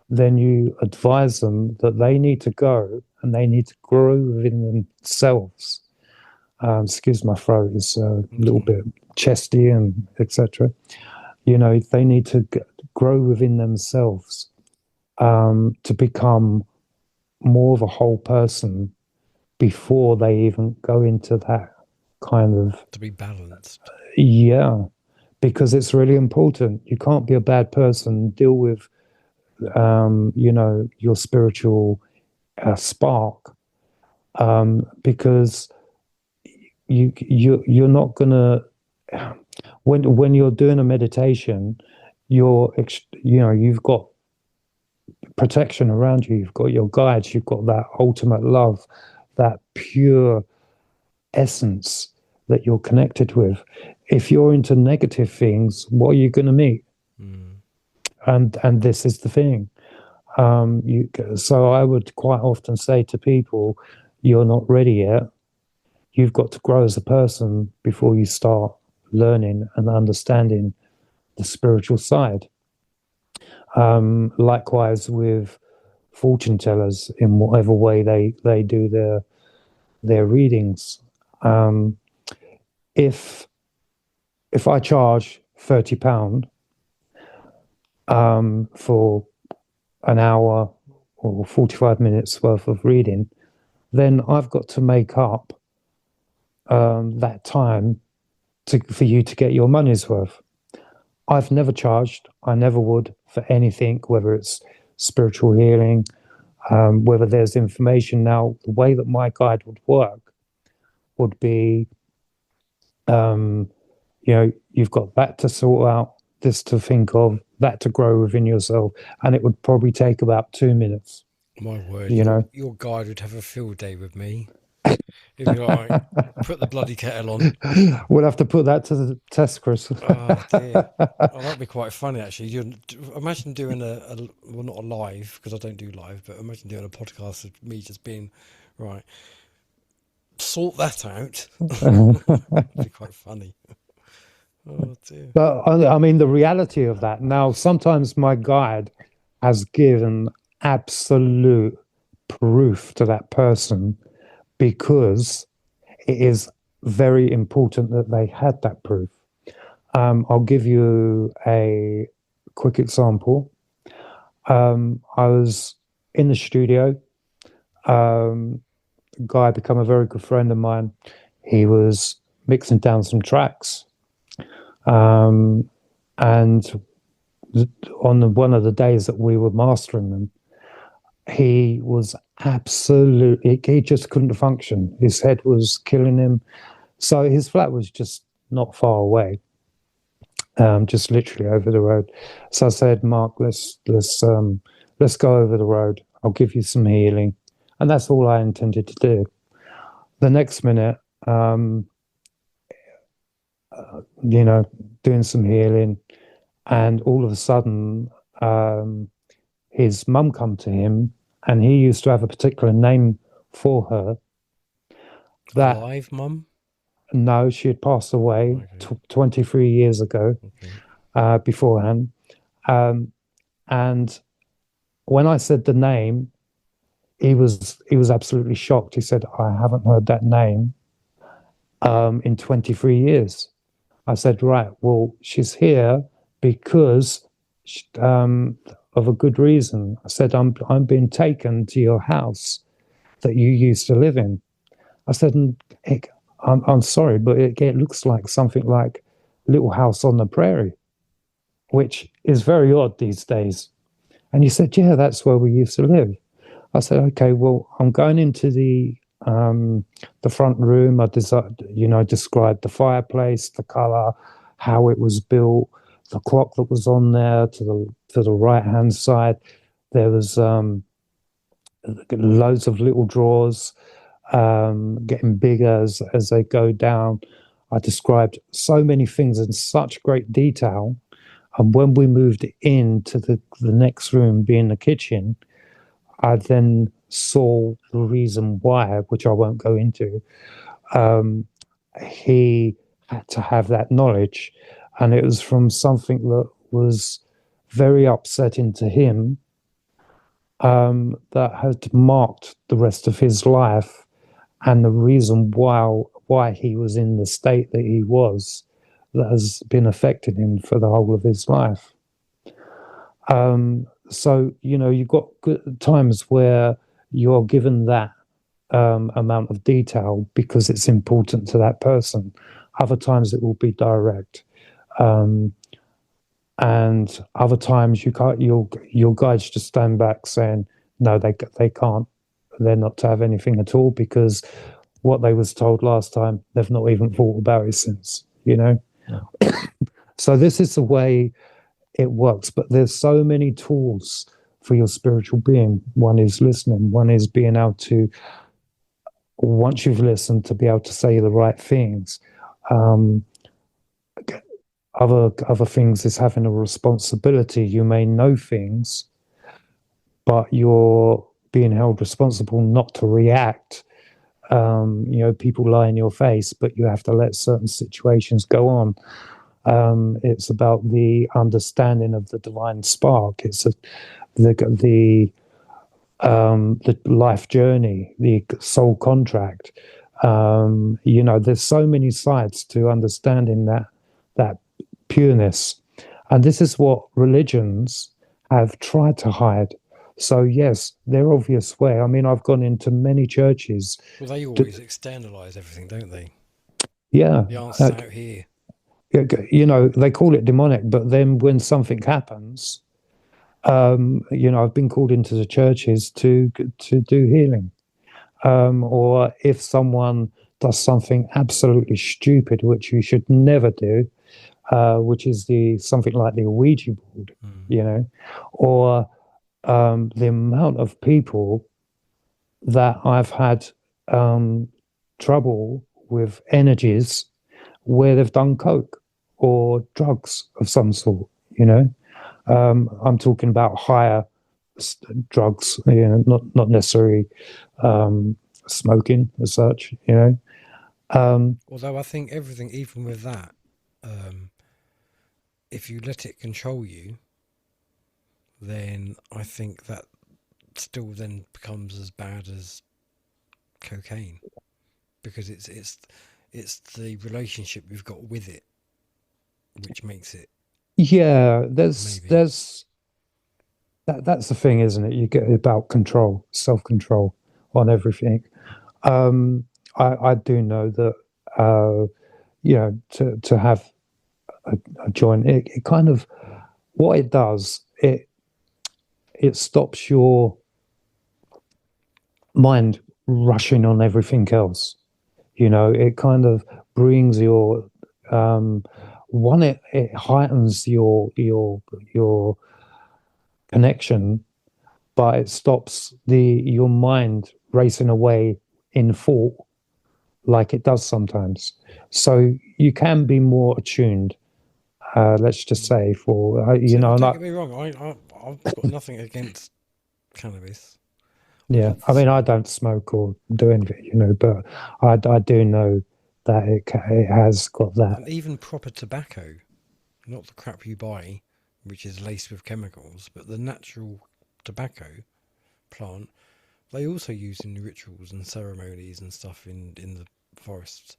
then you advise them that they need to go and they need to grow within themselves. Excuse my throat, it's a little bit chesty and etc. They need to grow within themselves to become more of a whole person before they even go into that kind of... To be balanced. Yeah, because it's really important. You can't be a bad person, deal with your spiritual spark, because you're not gonna, when you're doing a meditation, you've got protection around you. You've got your guides. You've got that ultimate love, that pure essence that you're connected with. If you're into negative things, what are you going to meet? And this is the thing. So I would quite often say to people, you're not ready yet. You've got to grow as a person before you start learning and understanding the spiritual side. Likewise with fortune tellers in whatever way they do their readings. If I charge £30 for an hour or 45 minutes worth of reading, then I've got to make up that time for you to get your money's worth. I've never charged, I never would, for anything, whether it's spiritual healing, whether there's information. Now, the way that my guide would work would be, you've got that to sort out, this to think of, that to grow within yourself, and it would probably take about 2 minutes. My word, your guide would have a field day with me. If you're like, put the bloody kettle on. We'll have to put that to the test, Chris. Oh, dear. Oh, that'd be quite funny, actually. Imagine doing well, not a live, because I don't do live, but imagine doing a podcast of me just being, right, sort that out. It'd be quite funny. Oh, dear. But I mean, the reality of that, now, sometimes my guide has given absolute proof to that person, because it is very important that they had that proof. I'll give you a quick example. I was in the studio. A guy became a very good friend of mine. He was mixing down some tracks. And on one of the days that we were mastering them, he was absolutely, he just couldn't function. His head was killing him. So his flat was just not far away, just literally over the road. So I said, Mark, let's go over the road. I'll give you some healing. And that's all I intended to do. The next minute, doing some healing, and all of a sudden, his mum come to him, and he used to have a particular name for her. That Alive mum? No, she had passed away 23 years ago, beforehand. And when I said the name, he was absolutely shocked. He said, I haven't heard that name in 23 years. I said, right, well, she's here because of a good reason. I said, I'm being taken to your house that you used to live in. I said, I'm sorry, but it looks like something like Little House on the Prairie, which is very odd these days. And he said, yeah, that's where we used to live. I said, okay, well, I'm going into the front room. I described the fireplace, the color, how it was built, the clock that was on there to the right hand side. There was loads of little drawers, getting bigger as they go down. I described so many things in such great detail. And when we moved into the next room, being the kitchen, I then saw the reason why, which I won't go into. He had to have that knowledge, and it was from something that was very upsetting to him, that had marked the rest of his life, and the reason why he was in the state that he was, that has been affecting him for the whole of his life. So, you've got good times where you're given that amount of detail because it's important to that person. Other times it will be direct. And other times your guides just stand back saying, no, they can't. They're not to have anything at all, because what they was told last time, they've not even thought about it since, Yeah. So this is the way it works, but there's so many tools for your spiritual being. One is listening. One is being able to, once you've listened, to be able to say the right things. Other things is having a responsibility. You may know things, but you're being held responsible not to react. People lie in your face, but you have to let certain situations go on. It's about the understanding of the divine spark. It's the the life journey, the soul contract. There's so many sides to understanding that pureness, and this is what religions have tried to hide. So yes, their obvious way. I mean, I've gone into many churches. Well, they always externalize everything, don't they? Yeah, The answer's out here. they call it demonic, but then when something happens, I've been called into the churches to do healing, or if someone does something absolutely stupid, which you should never do, which is something like the Ouija board, or the amount of people that I've had trouble with energies where they've done coke or drugs of some sort, I'm talking about higher drugs, not necessarily smoking as such, Although I think everything, even with that, if you let it control you, then I think that still then becomes as bad as cocaine, because it's the relationship you've got with it which makes it. Yeah, that's the thing, isn't it? You get about control, self-control on everything. I do know that to have a joint, it kind of, what it does, it stops your mind rushing on everything else. It kind of brings your it heightens your connection, but it stops your mind racing away in thought like it does sometimes. So you can be more attuned. Let's just say don't get me wrong. I've got nothing against cannabis. Yeah, I mean, I don't smoke or do anything, but I do know that it has got that. And even proper tobacco, not the crap you buy, which is laced with chemicals, but the natural tobacco plant, they also use in rituals and ceremonies and stuff in the forests,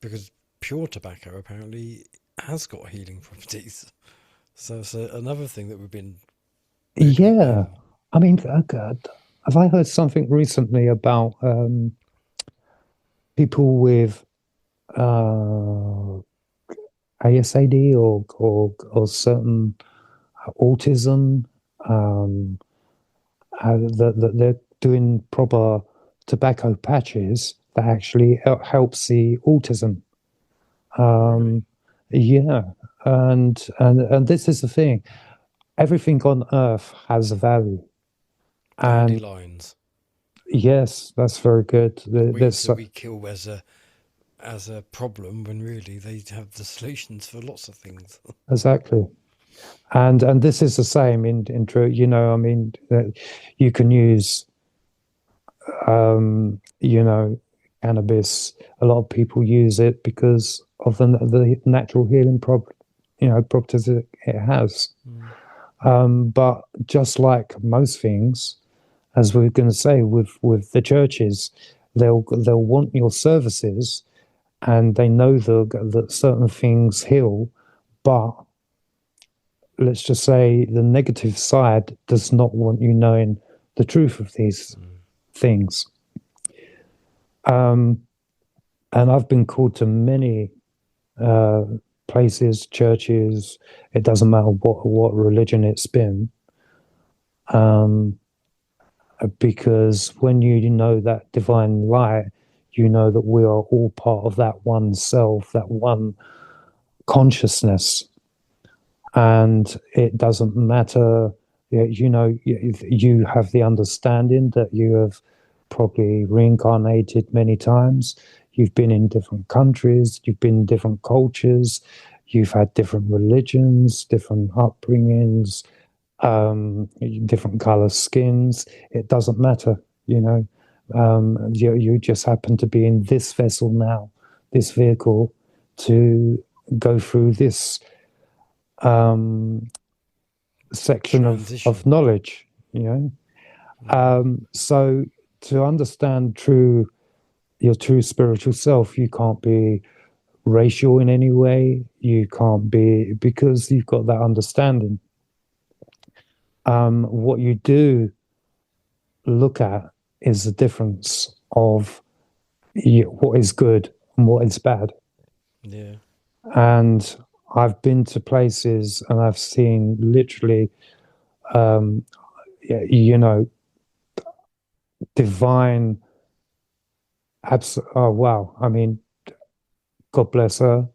because pure tobacco apparently has got healing properties. So it's another thing that we've been. Yeah, I mean, God, have I heard something recently about people with ASAD or certain autism, that they're doing proper tobacco patches that actually helps the autism. Yeah, and this is the thing. Everything on Earth has a value. And dandelions. Yes, that's very good. We kill as a problem when really they have the solutions for lots of things. Exactly. And this is the same in true. I mean, you can use cannabis. A lot of people use it because of the natural healing properties it has. But just like most things, as we're going to say with the churches, they'll want your services, and they know that certain things heal, but let's just say the negative side does not want you knowing the truth of these things. And I've been called to many places, churches. It doesn't matter what religion it's been, because when you know that divine light, you know that we are all part of that one self, that one consciousness. And it doesn't matter, you have the understanding that you have probably reincarnated many times. You've been in different countries, you've been in different cultures, you've had different religions, different upbringings, different color skins. It doesn't matter, you just happen to be in this vessel now, this vehicle, to go through this section of knowledge, so to understand your true spiritual self, you can't be racial in any way. You can't be, because you've got that understanding. What you do look at is the difference of what is good and what is bad. Yeah. And I've been to places and I've seen literally, divine. Oh wow! I mean, God bless her.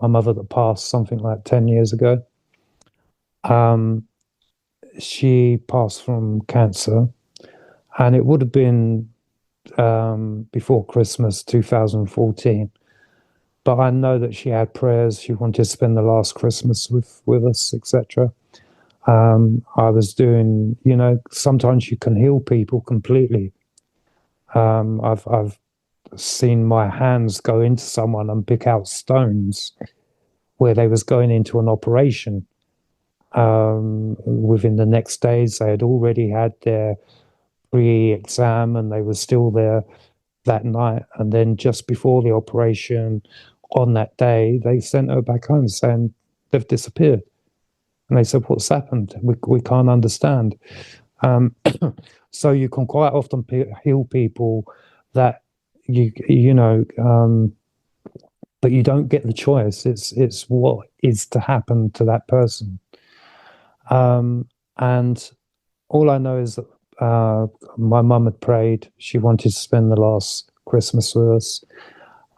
My mother that passed something like 10 years ago. She passed from cancer, and it would have been before Christmas 2014. But I know that she had prayers. She wanted to spend the last Christmas with us, etc. I was doing, sometimes you can heal people completely. I've seen my hands go into someone and pick out stones where they was going into an operation. Within the next days, they had already had their pre-exam and they were still there that night. And then just before the operation on that day, they sent her back home saying they've disappeared. And they said, what's happened? We can't understand. So you can quite often heal people that but you don't get the choice. It's what is to happen to that person. And all I know is that my mum had prayed. She wanted to spend the last Christmas with us.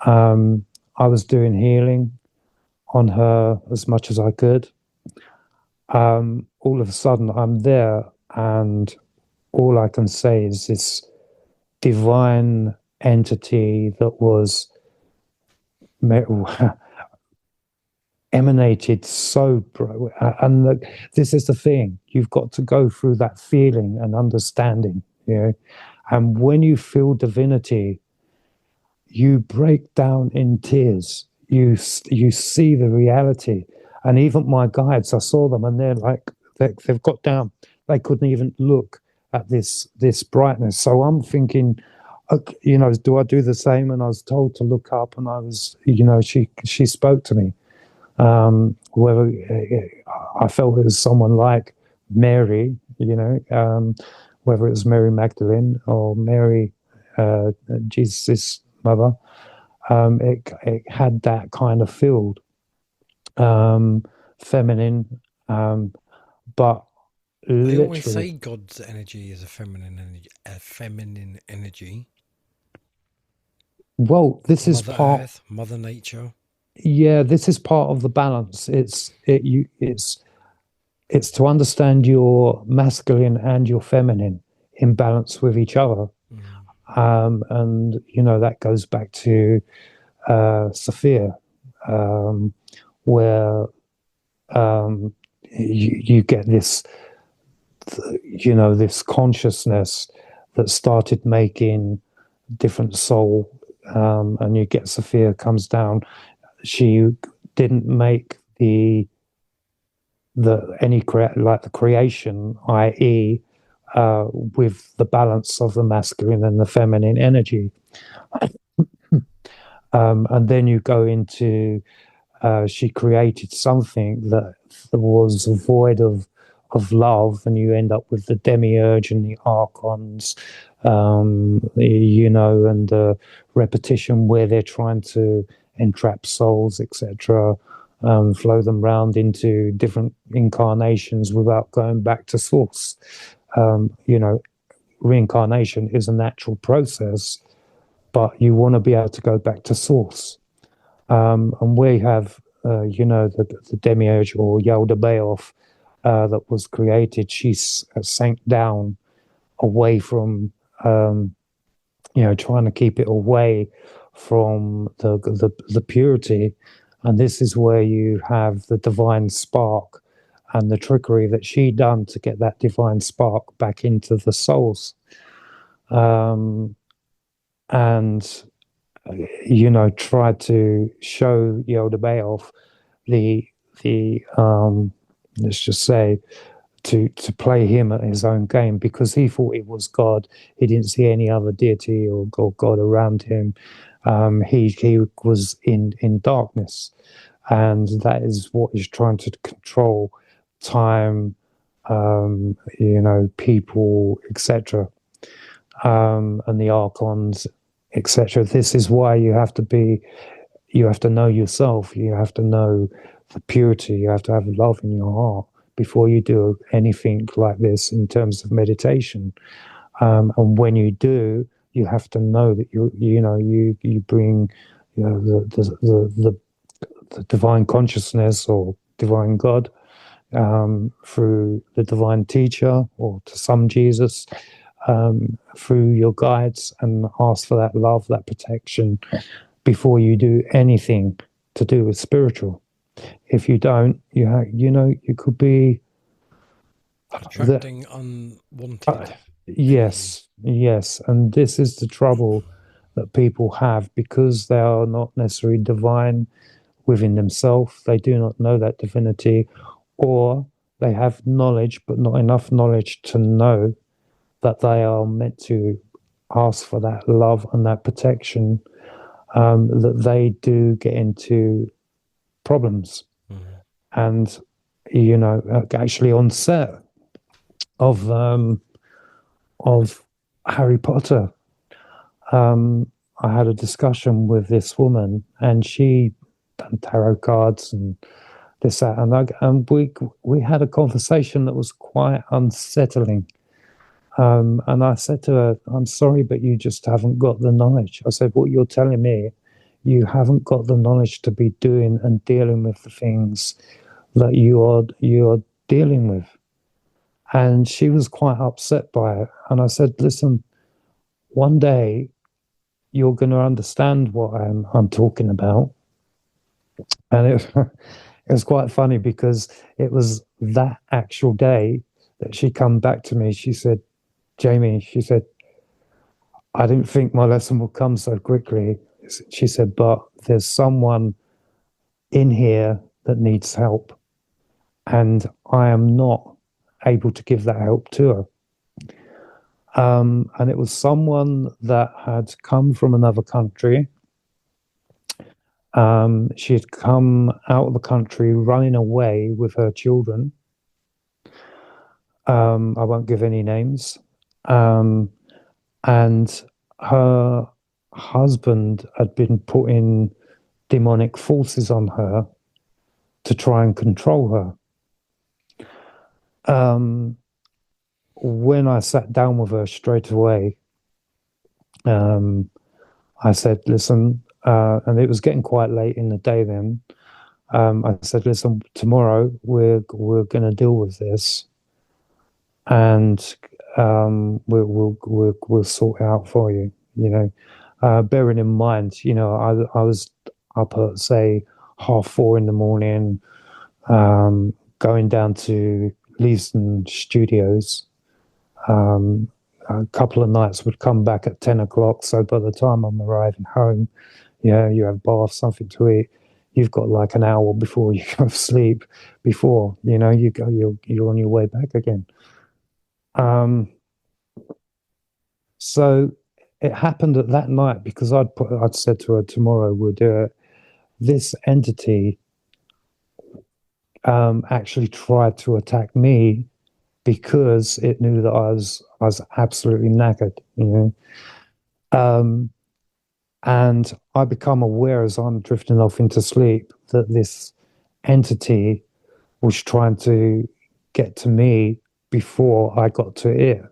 I was doing healing on her as much as I could. All of a sudden, I'm there, and all I can say is this divine entity that was emanated so bright. And this is the thing, you've got to go through that feeling and understanding, and when you feel divinity, you break down in tears. You see the reality. And even my guides, I saw them, and they're like, they've got down. They couldn't even look at this brightness. So I'm thinking, okay, do I do the same? And I was told to look up, and I was, she spoke to me. Whether I felt it was someone like Mary, whether it was Mary Magdalene or Mary, Jesus' mother, it had that kind of field. Feminine, but they always say God's energy is a feminine energy. Well, this is part Earth, Mother Nature. Yeah, this is part of the balance. It's to understand your masculine and your feminine in balance with each other. And that goes back to Sophia, where you get this, this consciousness that started making different soul, and you get Sophia comes down. She didn't make the creation, i.e., with the balance of the masculine and the feminine energy. And then you go into, she created something that was void of love, and you end up with the demiurge and the archons, and the repetition where they're trying to entrap souls, etc., flow them round into different incarnations without going back to source. Reincarnation is a natural process, but you want to be able to go back to source. And we have, the demiurge or Yaldabaoth that was created. She sank down away from, trying to keep it away from the purity. And this is where you have the divine spark and the trickery that she done to get that divine spark back into the souls. And tried to show Yaldabaoth the let's just say to play him at his own game, because he thought he was God. He didn't see any other deity or God around him. He was in darkness, and that is what he's trying to control: time, people, etc., and the archons, etc. This is why you have to know yourself. You have to know the purity. You have to have love in your heart before you do anything like this in terms of meditation. And when you do, you have to know that you bring the divine consciousness or divine God through the divine teacher, or to some Jesus, through your guides, and ask for that love, that protection before you do anything to do with spiritual. If you don't, you could be attracting unwanted. Yes, and this is the trouble that people have, because they are not necessarily divine within themselves. They do not know that divinity, or they have knowledge but not enough knowledge to know that they are meant to ask for that love and that protection. That they do get into problems. And actually on set of Harry Potter, I had a discussion with this woman, and she done tarot cards and this, that, and we had a conversation that was quite unsettling. And I said to her, "I'm sorry, but you just haven't got the knowledge." I said, "What you're telling me, you haven't got the knowledge to be doing and dealing with the things that you are dealing with." And she was quite upset by it. And I said, "Listen, one day you're going to understand what I'm talking about." And it was quite funny, because it was that actual day that she come back to me. She said, "Jamie," she said, "I didn't think my lesson would come so quickly." She said, "But there's someone in here that needs help, and I am not able to give that help to her." And it was someone that had come from another country. She had come out of the country running away with her children. I won't give any names. And her husband had been putting demonic forces on her to try and control her. When I sat down with her straight away, I said, "Listen," and it was getting quite late in the day then. I said, "Listen, tomorrow we're going to deal with this, and we'll sort it out for you." Bearing in mind, I was up at, say, 4:30 in the morning, going down to Leeston Studios. A couple of nights would come back at 10 o'clock. So by the time I'm arriving home, you have bath, something to eat. You've got like an hour before you go to sleep, before, you're on your way back again. So it happened at that night, because I'd said to her, "Tomorrow we'll do it." This entity actually tried to attack me, because it knew that I was absolutely knackered, and I become aware, as I'm drifting off into sleep, that this entity was trying to get to me before I got to it.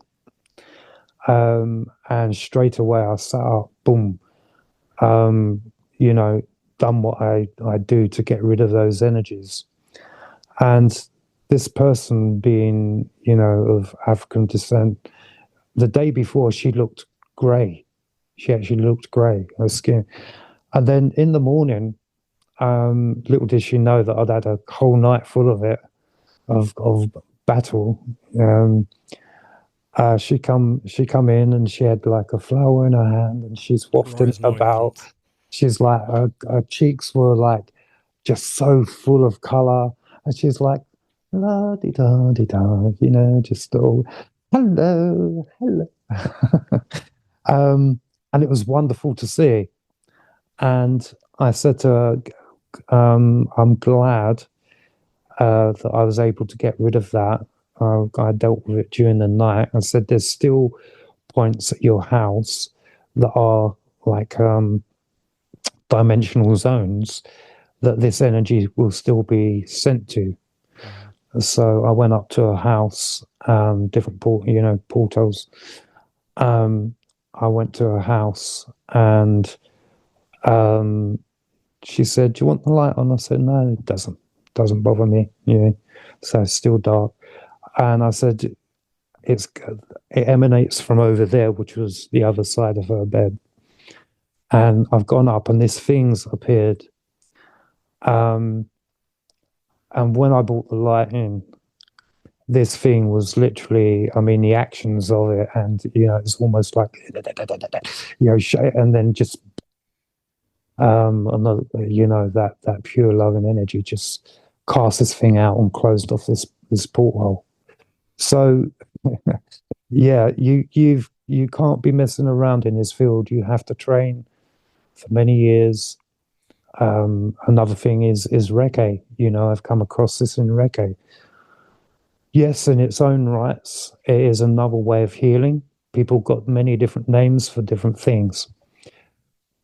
And straight away I sat up, boom, done what I do to get rid of those energies. And this person, being, of African descent, the day before she looked grey. She actually looked grey, her skin. And then in the morning, little did she know that I'd had a whole night full of it, of battle. She come in, and she had like a flower in her hand, and she's wafting about. she's like, her cheeks were like just so full of color. And she's like, la di da di da, just all, hello, hello. And it was wonderful to see. And I said to her, I'm glad that I was able to get rid of that. I dealt with it during the night. I said, there's still points at your house that are like dimensional zones that this energy will still be sent to. So I went up to a house, different portals. I went to a house and she said, do you want the light on? I said, no, it doesn't bother me. So it's still dark. And I said, it emanates from over there, which was the other side of her bed. And I've gone up and this thing's appeared. And when I brought the light in, this thing was literally, the actions of it, and it's almost like and then just another, that pure love and energy just cast this thing out and closed off this porthole. So yeah, you can't be messing around in this field. You have to train for many years. Another thing is Reiki. I've come across this in Reiki. Yes, in its own rights, it is another way of healing. People got many different names for different things.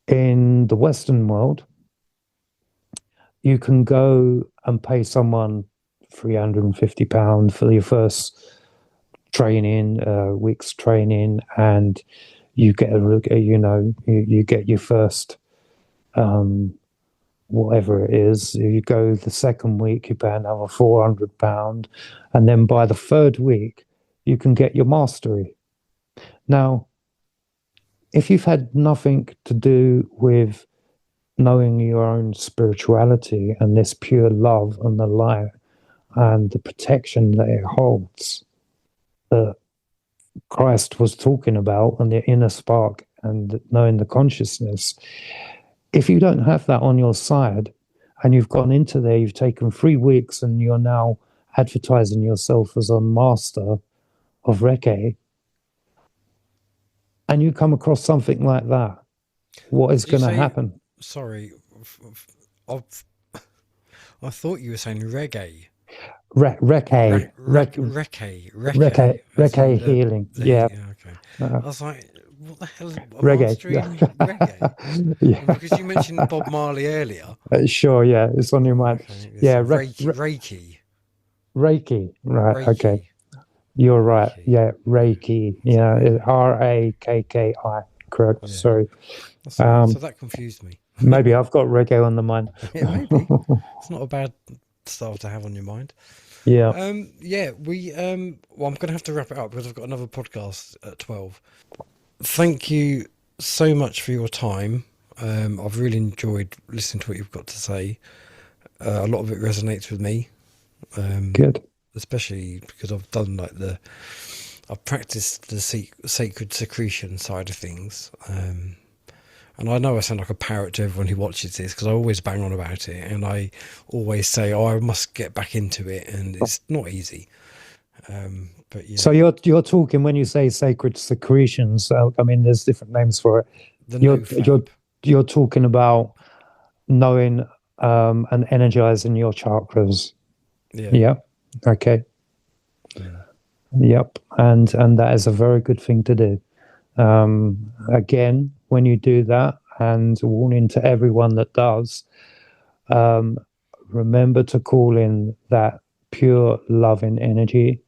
In the Western world, you can go and pay someone £350 for your first training, week's training, and you get you get your first whatever it is. You go the second week, you pay another £400, and then by the third week, you can get your mastery. Now, if you've had nothing to do with knowing your own spirituality and this pure love and the light and the protection that it holds, that Christ was talking about, and the inner spark and knowing the consciousness, if you don't have that on your side and you've gone into there, you've taken 3 weeks and you're now advertising yourself as a master of Reiki, and you come across something like that, what is going to happen? Sorry, I thought you were saying reggae. Reiki healing. Yeah. Okay. I was like, what the hell is reggae? Yeah. Because you mentioned Bob Marley earlier. Sure, yeah, it's on your mind. Okay, yeah, Reiki. Right, Reiki. Okay. You're right. Reiki. Yeah, Reiki. Yeah, Rakki. Correct. Yeah. Sorry. So that confused me. Maybe I've got reggae on the mind. Yeah, maybe. It's not a bad style to have on your mind. Yeah. We well, I'm gonna have to wrap it up because I've got another podcast at 12. Thank you so much for your time. I've really enjoyed listening to what you've got to say. A lot of it resonates with me. Good. Especially because I've done I've practiced the sacred secretion side of things. And I know I sound like a parrot to everyone who watches this because I always bang on about it, and I always say, I must get back into it, and it's not easy. But yeah. So you're talking, when you say sacred secretions, there's different names for it. You're talking about knowing and energizing your chakras. Yeah. Yeah. Okay. Yeah. Yep. And that is a very good thing to do. Again, when you do that, and warning to everyone that does, remember to call in that pure loving energy,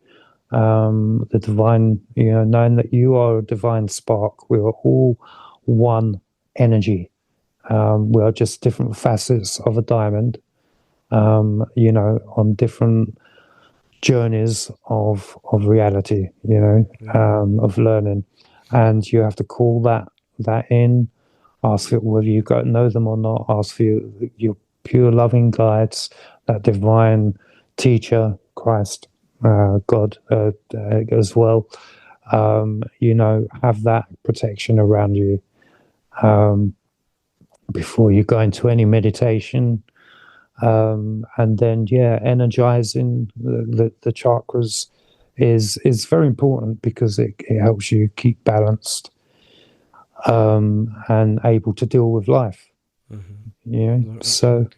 the divine, knowing that you are a divine spark. We are all one energy. We are just different facets of a diamond, on different journeys of reality, of learning. And you have to call that in, ask it whether you know them or not, ask for your pure loving guides, that divine teacher, Christ, God, as well. Have that protection around you. before you go into any meditation. And then, energizing the chakras is very important because it helps you keep balanced and able to deal with life. So,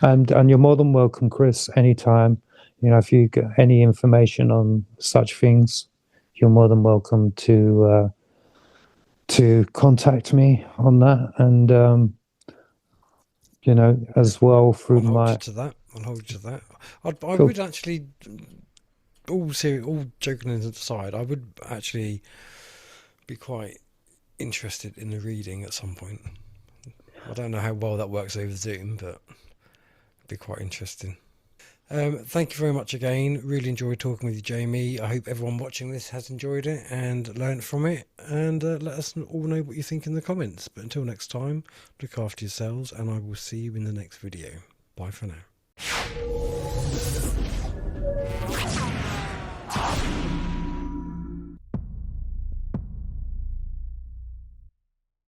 and you're more than welcome, Kris, anytime. If you get any information on such things, you're more than welcome to contact me on that. And as well through I'll hold my. you to that. I'll hold you to that. I Cool. would actually, all joking aside, I would actually be quite interested in the reading at some point. I don't know how well that works over Zoom, but it'd be quite interesting. Thank you very much again. Really enjoyed talking with you, Jamie. I hope everyone watching this has enjoyed it and learned from it. And let us all know what you think in the comments. But until next time, look after yourselves, and I will see you in the next video. Bye for now.